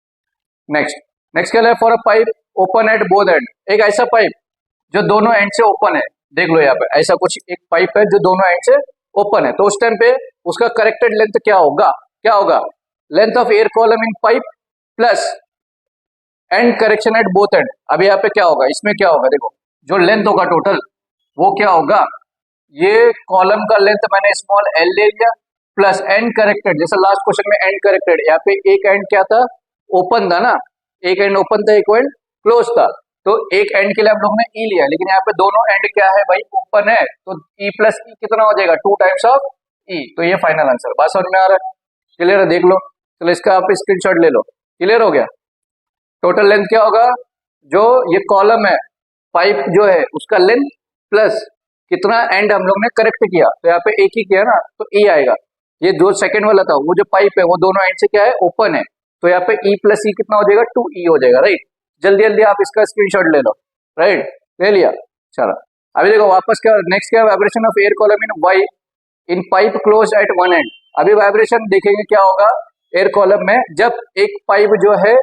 नेक्स्ट नेक्स्ट क्या है, for a pipe open at both and, एक ऐसा पाइप जो दोनों एंड से ओपन है, देख लो यहाँ पे ऐसा कुछ एक पाइप है जो दोनों एंड से ओपन है, तो उस टाइम पे उसका करेक्टेड लेंथ क्या होगा, क्या होगा, length of air column in pipe plus and correction at both and. अब यहाँ पे क्या होगा, इसमें क्या होगा, देखो जो लेंथ होगा टोटल वो क्या होगा, ये कॉलम का लेंथ मैंने स्मॉल एल ले लिया, प्लस एंड करेक्टेड, जैसे लास्ट क्वेश्चन में एंड करेक्टेड, यहाँ पे एक एंड क्या था, ओपन था ना, एक एंड ओपन था, एक एंड क्लोज था, तो एक एंड के लिए हम लोग ने ई लिया, लेकिन यहाँ पे दोनों एंड क्या है भाई, ओपन है, तो ई प्लस ई कितना हो जाएगा, 2 टाइम्स ऑफ ई, तो ये फाइनल आंसर, बात समझ में आ रहा है, क्लियर है, देख लो, चलो इसका आप स्क्रीनशॉट ले लो, क्लियर हो गया। टोटल लेंथ क्या होगा, जो ये कॉलम है पाइप जो है उसका लेंथ प्लस कितना एंड हम लोग ने करेक्ट किया, तो यहाँ पे एक ही किया ना, तो ई आएगा, ये जो सेकंड वाला था वो जो पाइप है वो दोनों एंड से क्या है, ओपन है, तो यहाँ पे ई प्लस ई कितना हो जाएगा, 2 ई हो जाएगा, राइट। जल्दी जल्दी आप इसका स्क्रीनशॉट ले लो, राइट, ले लिया, चलो अभी देखो वापस क्या, नेक्स्ट क्या, vibration of air column in वाई in pipe close at one end. अभी वाइब्रेशन देखेंगे क्या होगा एयर कॉलम में, जब एक पाइप जो है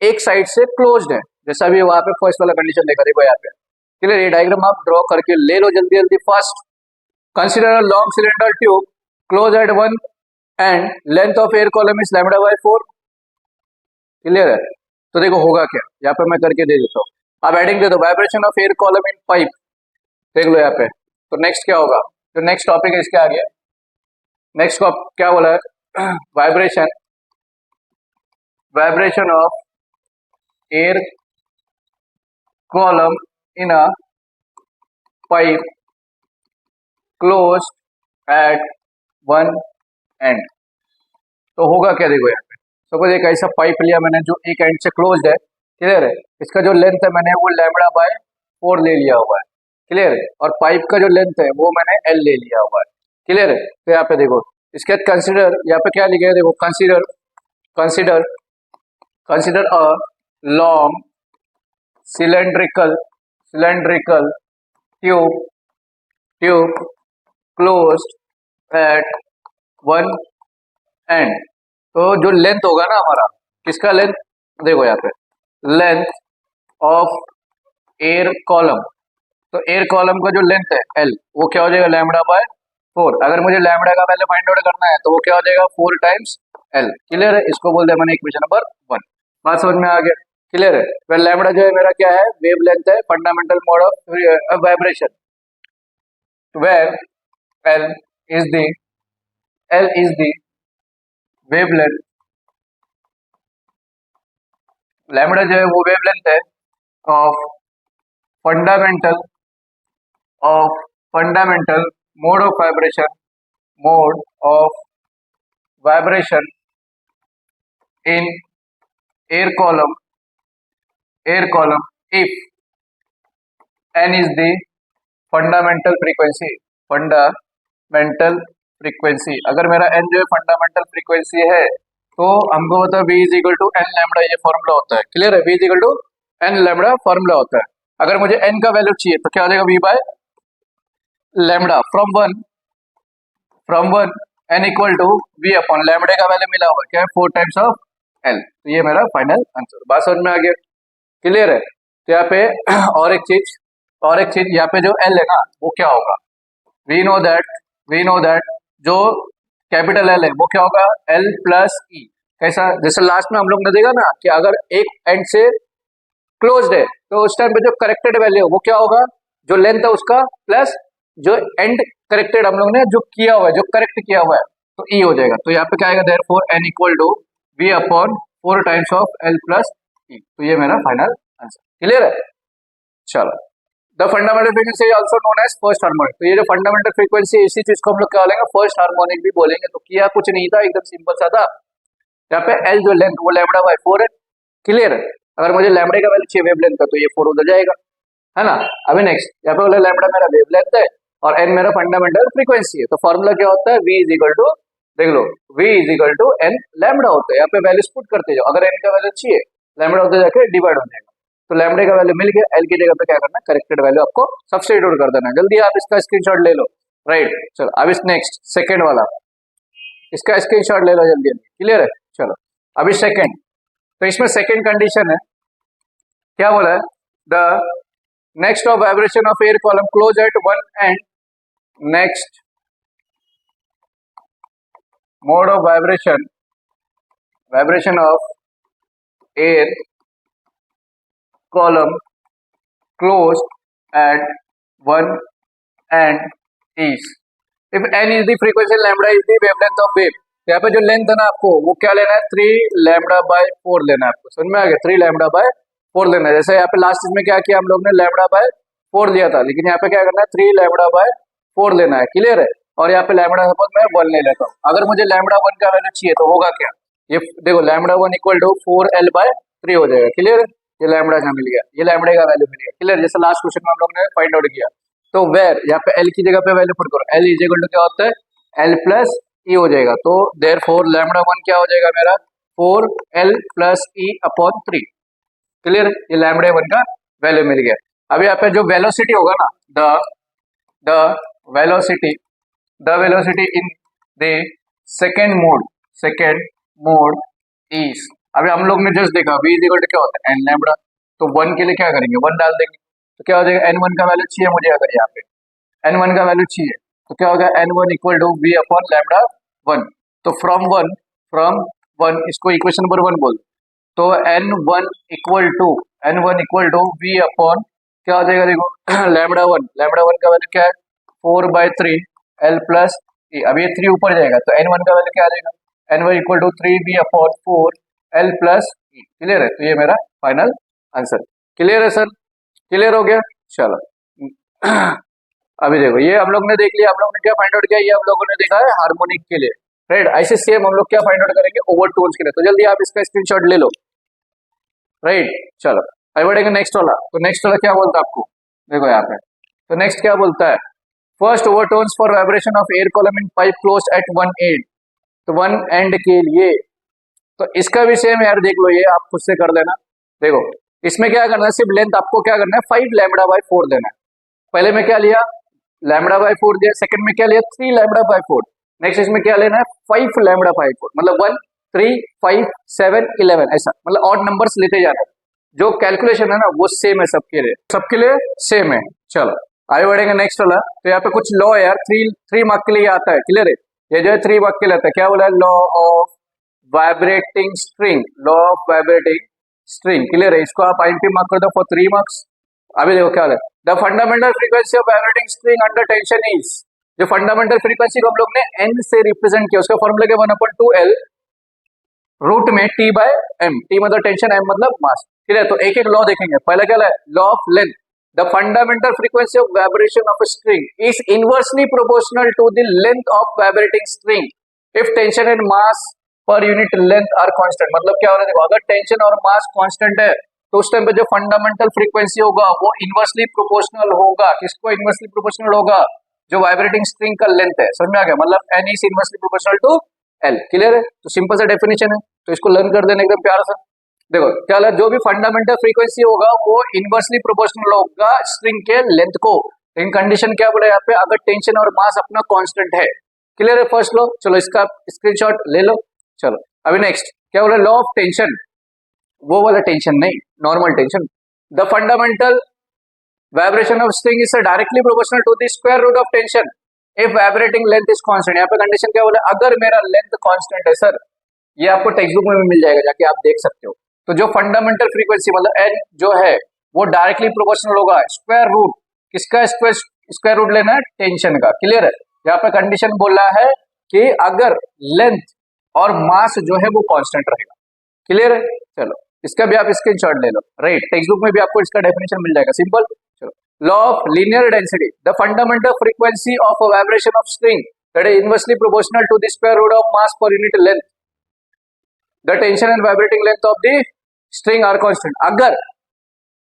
एक साइड से क्लोज्ड है, जैसा भी वहां पे फर्स्ट वाला कंडीशन देखा, देखो यहाँ पे क्लियर, ये डायग्राम आप ड्रॉ करके ले लो जल्दी जल्दी fast. Consider a long cylinder tube close at one and length of air column is lambda by 4, clear है। तो देखो होगा क्या, यहाँ पे मैं करके दे देता हूँ, अब एडिंग दे दो, vibration of air column in pipe, देख लो यहाँ पे, तो नेक्स्ट क्या होगा, जो नेक्स्ट टॉपिक है इसके आगे, नेक्स्ट क्या बोला है, vibration vibration of air column in a pipe close at one and. तो होगा क्या, देखो यहाँ पे सपोज एक ऐसा पाइप लिया मैंने जो एक एंड से क्लोज्ड है, क्लियर है, इसका जो लेंथ है मैंने वो लैम्बडा बाय 4 ले लिया हुआ है, क्लियर है, और पाइप का जो लेंथ है वो मैंने एल ले लिया हुआ है, क्लियर है। तो यहाँ पे देखो इसके बाद कंसिडर, यहाँ पे क्या लिखा है, देखो consider consider consider a long cylindrical tube closed at one end। तो जो लेंथ होगा ना हमारा, किसका लेंथ, देखो यहाँ पे लेंथ ऑफ एयर कॉलम, तो एयर कॉलम का जो लेंथ है एल वो क्या हो जाएगा, लैम्बडा बाय 4। अगर मुझे लैम्बडा का वैल्यू फाइंड आउट करना है तो वो क्या हो जाएगा, 4 टाइम्स एल, क्लियर है, इसको बोलते हैं मैंने इक्वेशन नंबर 1, बात समझ में आ गया, क्लियर है। वेल लैम्बडा जो है मेरा क्या है, वेव लेंथ है, fundamental mode of vibration, where L is the wavelength, lambda जो है वो वेव लेंथ है of fundamental mode of vibration in air column if n is the fundamental frequency, अगर मेरा n जो है फंडामेंटल फ्रीक्वेंसी है तो हमको पता है v is equal to n lambda, ये फॉर्मूला होता है, क्लियर है, v is equal to n lambda formula होता है। अगर मुझे n का वैल्यू चाहिए तो क्या हो जाएगा, v by lambda from one n equal to v upon lambda का वैल्यू मिला हुआ क्या है, 4 टाइम्स ऑफ l, तो ये मेरा फाइनल आंसर, बात समझ में आ गया, क्लियर है। तो यहाँ पे और एक चीज यहाँ पे जो L है ना वो क्या होगा, वी नो दैट जो कैपिटल L है वो क्या होगा, L प्लस ई, कैसा, जैसे लास्ट में हम लोग ने देखा ना कि अगर एक एंड से क्लोज्ड है तो उस टाइम पे जो करेक्टेड वैल्यू है वो क्या होगा, जो लेंथ है उसका प्लस जो एंड करेक्टेड हम लोग ने जो किया हुआ है, जो करेक्ट किया हुआ है, तो ई हो जाएगा। तो यहाँ पे क्या आएगा, therefore n equal to v upon 4 times of L plus E, तो ये मेरा फाइनल आंसर, क्लियर है। चलो the fundamental frequency is also known as first harmonic, तो ये जो फंडामेंटल फ्रीक्वेंसी है इसी चीज को हम लोग क्या बोलेंगे, फर्स्ट हार्मोनिक भी बोलेंगे। तो किया कुछ नहीं था, एकदम सिंपल सा था, यहाँ पे L जो लेंथ वो लैम्बडा बाय 4 है, क्लियर है। अगर मुझे लैम्बडा का वैल्यू चाहिए वेवलेंथ का, तो ये 4 उधर जाएगा, है ना। अभी नेक्स्ट यहाँ पे बोला लैम्बडा मेरा वेवलेंथ है और एन मेरा फंडामेंटल फ्रीक्वेंसी है, तो फॉर्मूला क्या होता है, v इज इक्वल टू, देख लो, v is equal to n lambda होता है। यहाँ पे वैल्यूज पुट करते जाओ, अगर एन का वैल्यू चाहिए लैम्बडा होते जाके डिवाइड हो जाएगा, तो लैम्बडा का वैल्यू मिल गया, एल की जगह पे क्या करना, करेक्टेड वैल्यू आपको सब्स्टिट्यूट कर देना। जल्दी आप इसका स्क्रीनशॉट ले लो, राइट। चलो अब इस नेक्स्ट सेकंड वाला, इसका स्क्रीनशॉट ले लो जल्दी, क्लियर है। चलो अभी सेकंड, तो इसमें सेकंड कंडीशन है, क्या बोला है, the next of vibration of air column close at one and, next mode of vibration of air column closed at one end is if n is the frequency lambda is the wavelength of wave। यहाँ पे जो length है ना आपको वो क्या लेना है, 3 लैम्बडा बाय 4 लेना है आपको, समझ में आ गया, 3 लैम्बडा बाय 4 लेना है। जैसे यहाँ पे लास्ट में क्या किया हम लोग ने, लैम्बडा बाय 4 लिया था, लेकिन यहाँ पे क्या करना है, 3 लैम्बडा बाय 4 लेना है, क्लियर है। और यहाँ पे लैम्बडा सपोज मैं 1 ले लेता हूँ, अगर मुझे लैम्बडा 1 का वैल्यू चाहिए तो होगा क्या, ये देखो lambda 1 equal to 4l bye 3 हो जाएगा, क्लियर है। ये लैम्बडा का मिल गया, ये लैम्बडा का वैल्यू मिल गया, क्लियर। जैसे लास्ट क्वेश्चन में हम लोग ने फाइंड आउट किया, तो वेयर यहाँ पे एल की जगह पे वैल्यू पुट करो, एल इज इक्वल टू क्या होता है, एल प्लस ई हो जाएगा, तो देयरफॉर लैम्बडा 1 क्या हो जाएगा मेरा, 4l प्लस ई अपॉन 3, क्लियर। ये लैम्बडा 1 का वैल्यू मिल गया। अब यहाँ पे जो वेलोसिटी होगा ना, the velocity in the second mode is, अभी हम लोग ने जस्ट देखा v इज इक्वल टू क्या होता है, एन लैम्बडा, तो 1 के लिए क्या करेंगे, 1 डाल देंगे, तो क्या हो जाएगा, n1 का वैल्यू चाहिए मुझे, अगर यहाँ पे n1 का वैल्यू चाहिए तो क्या होगा, n1 equal to v upon lambda 1, तो फ्रॉम वन इसको इक्वेशन नंबर 1 बोल, तो n1 equal to v upon क्या हो जाएगा, देखो लैम्बडा 1 का वैल्यू क्या है, 4/3 l प्लस e, अब ये 3 ऊपर जाएगा तो n1 का वैल्यू क्या आ जाएगा, n1 equal to 3v upon 4l plus e, clear है। तो ये मेरा फाइनल आंसर, क्लियर है सर, क्लियर हो गया। चलो अभी देखो ये हम लोग ने देख लिया, हम लोग ने क्या फाइंड आउट किया, ये हम लोगों ने देखा है हार्मोनिक के लिए, राइट। ऐसे सेम हम लोग क्या फाइंड आउट करेंगे, ओवरटोन्स के लिए, तो जल्दी आप इसका स्क्रीनशॉट ले लो, राइट। चलो अभी बढ़ेंगे नेक्स्ट वाला, तो नेक्स्ट वाला क्या बोलता है आपको, देखो यहाँ पे, तो नेक्स्ट क्या बोलता है, first overtones for vibration of air column in pipe close at one and, तो वन एंड के लिए, तो इसका भी सेम यार देख लो, ये आप खुद से कर लेना। देखो इसमें क्या करना है, सिर्फ लेंथ आपको क्या करना है, 5 लैम्बडा बाय 4 देना है। पहले में क्या लिया, लैम्बडा बाय 4 दिया, सेकंड में क्या लिया, 3 लैम्बडा बाय 4, नेक्स्ट इसमें क्या लेना है, 5 लैम्बडा बाय 4, मतलब 1 3 5 7 11, ऐसा मतलब ऑड नंबर्स लेते जाना। जो कैलकुलेशन है ना वो सेम है सबके लिए सेम है। चलो आगे बढ़ेंगे नेक्स्ट वाला, तो यहाँ पे कुछ लॉ है यार, 3 मार्क के लिए आता है, क्लियर है। ये जो है 3 मार्क के लिए आता है, क्या बोला है, law of vibrating string, clear है। इसको आप आईएमपी मार्क कर दो फॉर 3 मार्क्स। अभी देखो क्या है, the fundamental frequency of vibrating string under tension is, जो फंडामेंटल फ्रीक्वेंसी को हम लोग ने एन से रिप्रेजेंट किया, उसका फॉर्मूला क्या, 1/2l रूट में t बाय m, t मतलब टेंशन, m मतलब मास, क्लियर। तो एक एक लॉ देखेंगे, पहला क्या है, law of length, the fundamental frequency of vibration of string is inversely proportional to the length of vibrating string if tension and mass per unit length are constant. मतलब क्या हो रहा है, देखो अगर टेंशन और मास कांस्टेंट है तो उस टाइम पे जो फंडामेंटल फ्रीक्वेंसी होगा वो इनवर्सली प्रोपोर्शनल होगा, किसको इनवर्सली प्रोपोर्शनल होगा, जो वाइब्रेटिंग स्ट्रिंग का लेंथ है, समझ में आ गया, मतलब n is inversely proportional to l, clear है। तो सिंपल सा डेफिनेशन है, तो इसको लर्न कर देना एकदम प्यार से। देखो क्या है, जो भी फंडामेंटल फ्रीक्वेंसी होगा वो इनवर्सली प्रोपोर्शनल होगा स्ट्रिंग के लेंथ को, लेकिन कंडीशन क्या बोला यहाँ पे, अगर टेंशन और मास अपना कांस्टेंट है, क्लियर है फर्स्ट लॉ। चलो इसका स्क्रीनशॉट ले लो। चलो अभी नेक्स्ट क्या बोला, लॉ ऑफ टेंशन, वो वाला टेंशन नहीं, normal tension, the fundamental vibration of string is directly proportional to the square root of tension if vibrating length is constant. यहाँ पे कंडीशन क्या बोला, अगर मेरा लेंथ कांस्टेंट है सर, ये आपको टेक्स्ट बुक में भी मिल जाएगा, जाके आप देख सकते हो। तो जो फंडामेंटल फ्रीक्वेंसी मतलब n जो है वो डायरेक्टली प्रोपोर्शनल होगा स्क्वायर रूट, किसका स्क्वायर रूट लेना है, टेंशन का, क्लियर है। यहाँ पे कंडीशन बोल रहा है कि अगर लेंथ और मास जो है वो कांस्टेंट रहेगा, क्लियर है। चलो इसका भी आप स्क्रीनशॉट ले लो, राइट, टेक्स्ट बुक में भी आपको इसका डेफिनेशन मिल जाएगा, सिंपल। चलो law of linear density, the fundamental frequency of a vibration of string that is inversely proportional to the square root of mass per unit length, the tension and vibrating length of the string are constant, अगर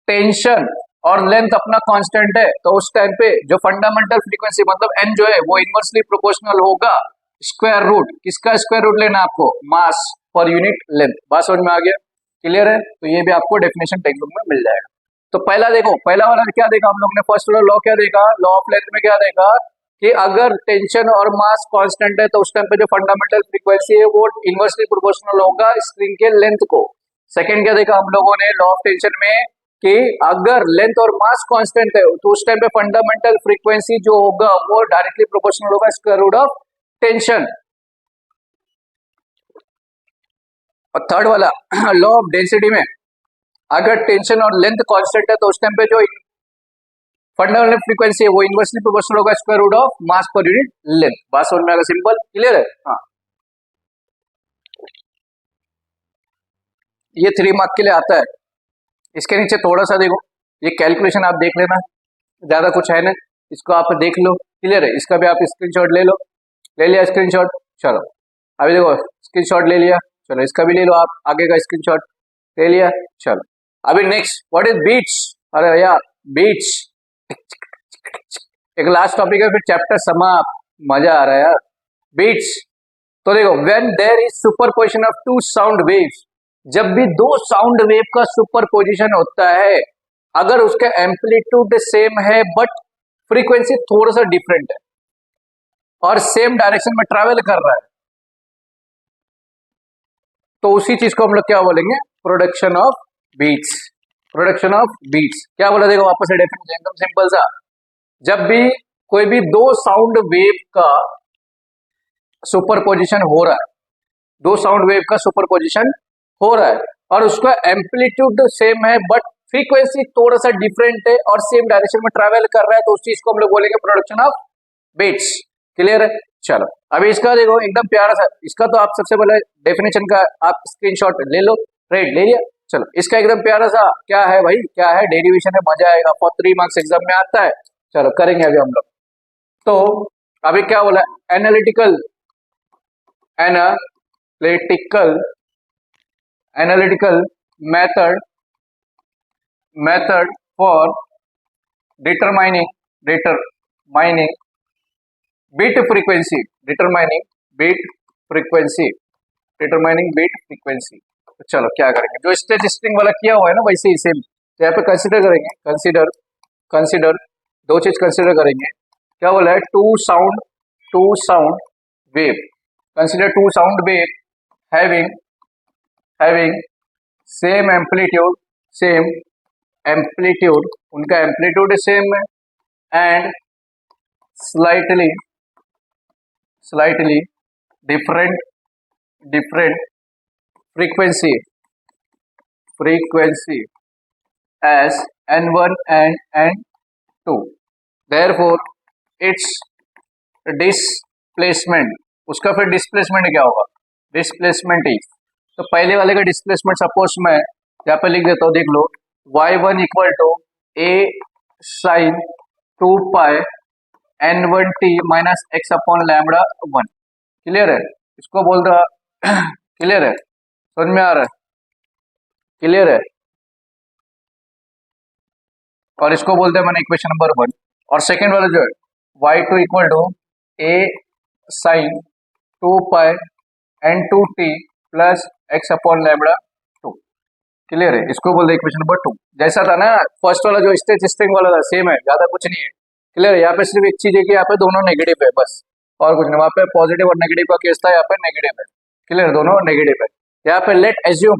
tension और length अपना constant है तो उस time पे जो fundamental frequency मतलब N जो है वो इनवर्सली प्रोपोर्शनल होगा स्क्वायर रूट, किसका स्क्वायर रूट लेना आपको, मास पर यूनिट लेंथ। बात समझ में आ गया, क्लियर है। तो ये भी आपको डेफिनेशन टेक्स्ट बुक में मिल जाएगा। तो पहला देखो, पहला वाला क्या देखा हम लोग ने, फर्स्ट वाला लॉ क्या देखा, लॉ ऑफ लेंथ में क्या देखा कि अगर टेंशन और मास कांस्टेंट है तो उस टाइम पे जो फंडामेंटल फ्रीक्वेंसी है वो इनवर्सली प्रोपोर्शनल होगा स्ट्रिंग के लेंथ को। सेकंड क्या देखा हम लोगों ने लॉ ऑफ टेंशन में कि अगर लेंथ और मास कांस्टेंट है तो उस टाइम पे फंडामेंटल फ्रीक्वेंसी जो होगा वो डायरेक्टली प्रोपोर्शनल होगा स्क्वायर रूट ऑफ टेंशन। और थर्ड वाला लॉ ऑफ डेंसिटी में अगर टेंशन और लेंथ कांस्टेंट है तो उस टाइम पे जो फंडामेंटल फ्रीक्वेंसी है वो इनवर्सली प्रोपोर्शनल होगा square root of mass per unit length. बात समझ में आएगा, सिंपल, क्लियर है। हाँ, ये 3 मार्क के लिए आता है। इसके नीचे थोड़ा सा देखो, ये कैलकुलेशन आप देख लेना, ज्यादा कुछ है ना, इसको आप देख लो, क्लियर है। इसका भी आप स्क्रीनशॉट ले लो, ले लिया स्क्रीनशॉट, चलो अभी देखो स्क्रीनशॉट ले लिया, चलो इसका भी ले लो आप, आगे का स्क्रीनशॉट ले लिया, चलो अभी नेक्स्ट व्हाट इज बीट्स। अरे यार बीट्स एक लास्ट टॉपिक है, फिर चैप्टर समाप्त, मजा आ रहा है यार। बीट्स तो देखो, when there is superposition of two sound waves, जब भी दो साउंड वेव का सुपरपोजिशन होता है, अगर उसका एम्पलीट्यूड सेम है बट फ्रीक्वेंसी थोड़ा सा डिफरेंट है और सेम डायरेक्शन में ट्रैवल कर रहा है, तो उसी चीज को हम लोग क्या बोलेंगे, production of beats. Production of beats क्या बोला, देखो वापस से डेफिनेशन एकदम सिंपल सा, जब भी कोई भी दो साउंड वेव का सुपरपोजिशन हो रहा है, दो साउंड वेव का सुपरपोजिशन हो रहा है और उसका एम्पलीट्यूड सेम है बट फ्रीक्वेंसी थोड़ा सा डिफरेंट है और सेम डायरेक्शन में ट्रैवल कर रहा है, तो उस चीज को हम लोग बोलेंगे प्रोडक्शन ऑफ बीट्स, क्लियर है। चलो अभी इसका देखो एकदम प्यारा सा, इसका तो आप सबसे पहले डेफिनेशन का आप स्क्रीनशॉट ले लो, राइट ले लिया, चलो इसका एकदम प्यारा सा क्या है भाई, क्या है, डेरिवेशन है, मजा आएगा, फॉर 3 मार्क्स एग्जाम में आता है। चलो करेंगे अभी हम लोग। तो अभी क्या बोला, analytical analytical method for determining beat frequency, तो चलो क्या करेंगे, जो स्टैटिस्टिक्स वाला किया हुआ है ना वैसे ही सेम, तो यहाँ पे कंसीडर करेंगे, कंसीडर दो चीज कंसीडर करेंगे, क्या बोला है, two sound wave, consider two sound wave having same amplitude, उनका एम्पलीट्यूड सेम है and slightly different frequency as n1 and n2, therefore its displacement, उसका फिर डिस्प्लेसमेंट क्या होगा, डिस्प्लेसमेंट इज, तो पहले वाले का डिस्प्लेसमेंट सपोज मैं यहाँ पे लिख देता हूँ, देख लो y1 equal to a sin 2 pi n1t minus x upon lambda 1, clear है, इसको बोल रहा क्लियर है, समझ में आ रहा है, क्लियर है, और इसको बोलते हैं मैंने इक्वेशन नंबर 1। और सेकेंड वाला जो है y2 equal to a sin 2 pi n2t plus x upon lambda 2, clear है, इसको बोलते हैं इक्वेशन नंबर 2। जैसा था ना फर्स्ट वाला जो स्टैटिस्टिक्स वाला था, सेम है, ज्यादा कुछ नहीं है, क्लियर है। यहाँ पे सिर्फ एक चीज है कि यहाँ पे दोनों नेगेटिव है बस, और कुछ नहीं, वहाँ पे पॉजिटिव और नेगेटिव का केस था, यहाँ पे नेगेटिव है, क्लियर, दोनों नेगेटिव है। यहाँ पे लेट एज्यूम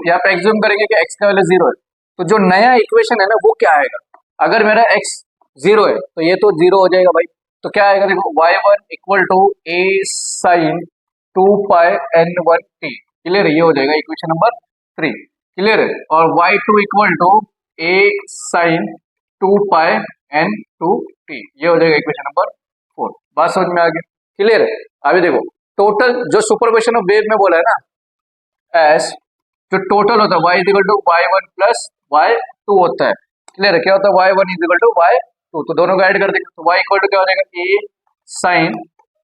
यहाँ पे एज्यूम करेंगे कि x का वैल्यू 0 है, तो जो नया इक्वेशन है ना वो क्या आएगा, अगर मेरा x 0 है तो ये तो 0 हो जाएगा भाई, तो क्या आएगा देखो y1 equal to a sin 2 pi n1t, clear है, ये हो जाएगा इक्वेशन नंबर 3, क्लियर है। और y2 equal to a sin 2 pi n2t, ये हो जाएगा इक्वेशन नंबर 4। बात समझ में आ गई, क्लियर है। अभी देखो टोटल जो सुपरपोजिशन ऑफ वेव में बोला है ना, एस जो टोटल होता है y equal to y1 plus y2 होता है, क्लियर है, क्या होता है y1 इक्वल टू y2, तो दोनों को ऐड कर देंगे, तो y इक्वल टू क्या हो जाएगा a sin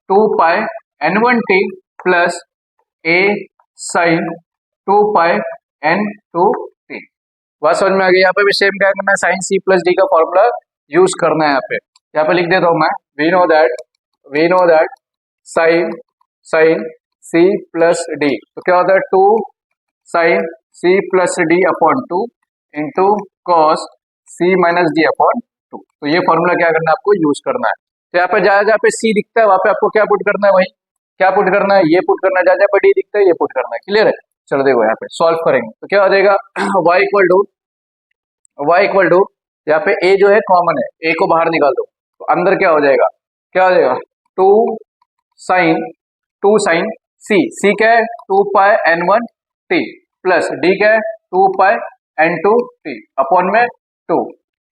2 pi n1t plus a sine 2 pi n two t। बात समझ में आ गई। यहाँ पे भी सेम क्या करना है, साइन c प्लस डी का फॉर्मूला यूज करना है। यहाँ पे लिख देता हूं मैं, we know that sine c plus D, तो क्या होता है 2 sine c plus D upon 2 into cos c minus D upon 2। तो ये फॉर्मूला क्या करना है, आपको यूज करना है। तो यहाँ पे जहाँ पे c दिखता है वहां पे आपको क्या पुट करना है, वही क्या पुट करना है, ये पुट करना है। जहाँ पे डी दिखता है ये पुट करना है। क्लियर है। चलो देखो यहाँ पे सॉल्व करेंगे तो क्या हो जाएगा, y इक्वल टू यहाँ पे a जो है कॉमन है, a को बाहर निकाल दो तो अंदर क्या हो जाएगा, क्या हो जाएगा 2 साइन c क्या है 2 pi n1 t plus d क्या है 2 पाई n2 t अपॉन में 2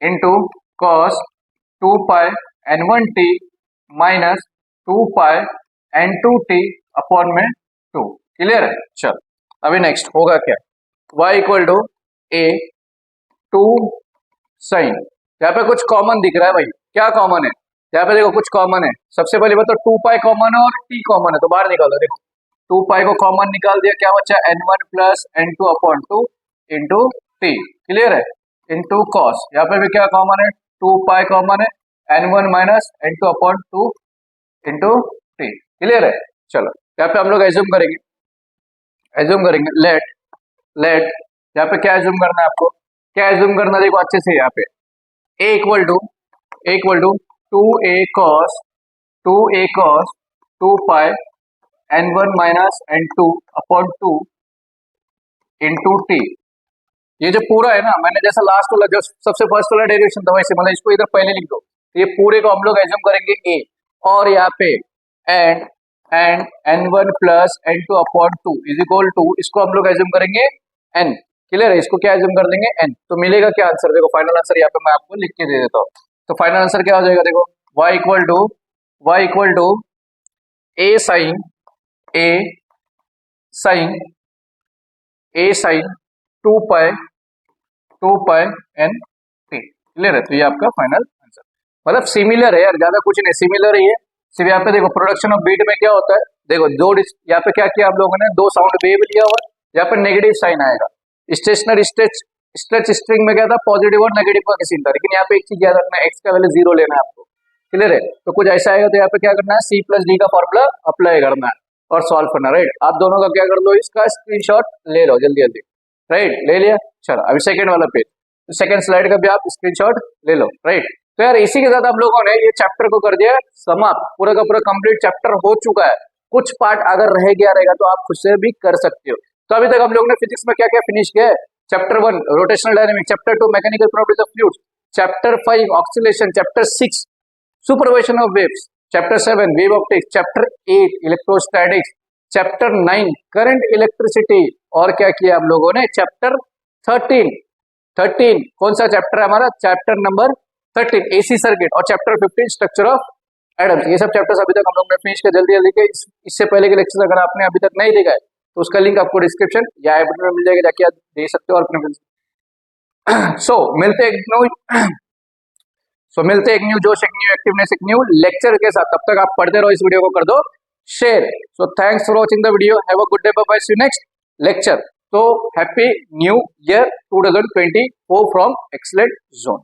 into cos 2 pi n1 t minus 2 पाई n2 t अपॉन में 2। क्लियर है। चल अभी नेक्स्ट होगा क्या, y equal to a 2 sine, यहाँ पे कुछ कॉमन दिख रहा है भाई, क्या कॉमन है, यहाँ पे देखो कुछ कॉमन है। सबसे पहले बताओ 2 पाई कॉमन है और t कॉमन है तो बाहर निकाल दो। देखो 2 पाई को कॉमन निकाल दिया, क्या बचा n1 plus n2 upon 2 into t। Clear है। इंटू कॉस, यहाँ पे भी क्या कॉमन है 2 पाई कॉमन है, n1 minus n2 upon 2 into t। Clear है। चलो यहाँ पे हम लोग एज्यूम करेंगे लेट यहाँ पे क्या एज्यूम करना है आपको, क्या एज्यूम करना है, देखो अच्छे से यहाँ पे a equal to 2a cos 2 pi n1 minus n2 upon 2 into t। ये जो पूरा है ना, मैंने जैसा लास्ट वाला जो सबसे फर्स्ट वाला डेरिवेशन था वैसे, मतलब इसको इधर पहले लिख दो। ये पूरे को हम लोग एज्यूम करेंगे a, और यहाँ पे and n1 plus n2 upon 2 is equal to, इसको हम लोग एज्यूम करेंगे n। क्लियर है। इसको क्या एज्यूम कर देंगे n, तो मिलेगा क्या आंसर, देखो फाइनल आंसर यहाँ पे मैं आपको लिख के दे देता हूँ। तो फाइनल आंसर क्या हो जाएगा, देखो y equal to a sine 2 pi n t। Clear है। तो ये आपका फाइनल आंसर, मतलब सिमिलर है यार, ज्यादा कुछ नहीं, सिमिलर ही है। सिर्फ यहाँ पे देखो प्रोडक्शन ऑफ बीट में क्या होता है, देखो दो यहाँ पे क्या किया आप लोगों ने, दो साउंड वेव लिया हुआ, यहाँ पे नेगेटिव साइन आएगा। स्टेशनरी स्ट्रेच स्ट्रिंग में क्या था, पॉजिटिव और नेगेटिव का किसी था, लेकिन यहाँ पे एक चीज याद रखना है, एक्स का वैल्यू 0 लेना है आपको। क्लियर है। तो कुछ ऐसा आएगा तो यहाँ पे क्या करना है, c प्लस डी का फॉर्मूला अप्लाई करना है और सॉल्व करना। राइट, आप दोनों का क्या कर लो, इसका स्क्रीनशॉट ले लो जल्दी जल्दी। राइट, ले लिया। चलो अभी सेकंड वाला पेज, तो सेकंड स्लाइड का भी आप स्क्रीनशॉट ले लो। राइट, तो यार इसी के साथ आप लोगों ने ये चैप्टर को कर दिया समाप्त, पूरा का पूरा कंप्लीट चैप्टर हो चुका है। कुछ पार्ट अगर रह गया रहेगा तो आप खुद से भी कर सकते हो। तो अभी तक हम लोग ने फिजिक्स में क्या क्या फिनिश किया है, chapter 1 rotational dynamics, chapter 2 mechanical properties of fluids, chapter 5 oscillation, chapter 6 superposition of waves, chapter 7 wave optics, chapter 8 electrostatics, chapter 9 current electricity, और क्या किया हम लोगों ने चैप्टर 13 कौन सा चैप्टर है हमारा, चैप्टर नंबर 13 एसी सर्किट, और चैप्टर 15 स्ट्रक्चर ऑफ एटम्स। ये सब चैप्टर्स अभी तक हम लोग ने फिनिश किया। जल्दी जल्दी के इससे पहले के लेक्चर अगर आपने अभी तक नहीं देखा है तो उसका लिंक आपको डिस्क्रिप्शन या आई बटन में मिल जाएगा, जाके आप दे सकते हो और अपने सो मिलते एक न्यू जोश, एक न्यू एक्टिवनेस, एक न्यू लेक्चर के साथ। तब तक आप पढ़ते रहो, इस वीडियो को कर दो share. So thanks for watching the video, have a good day, bye bye, see you next lecture. तो happy new year 2024 from excellent zone.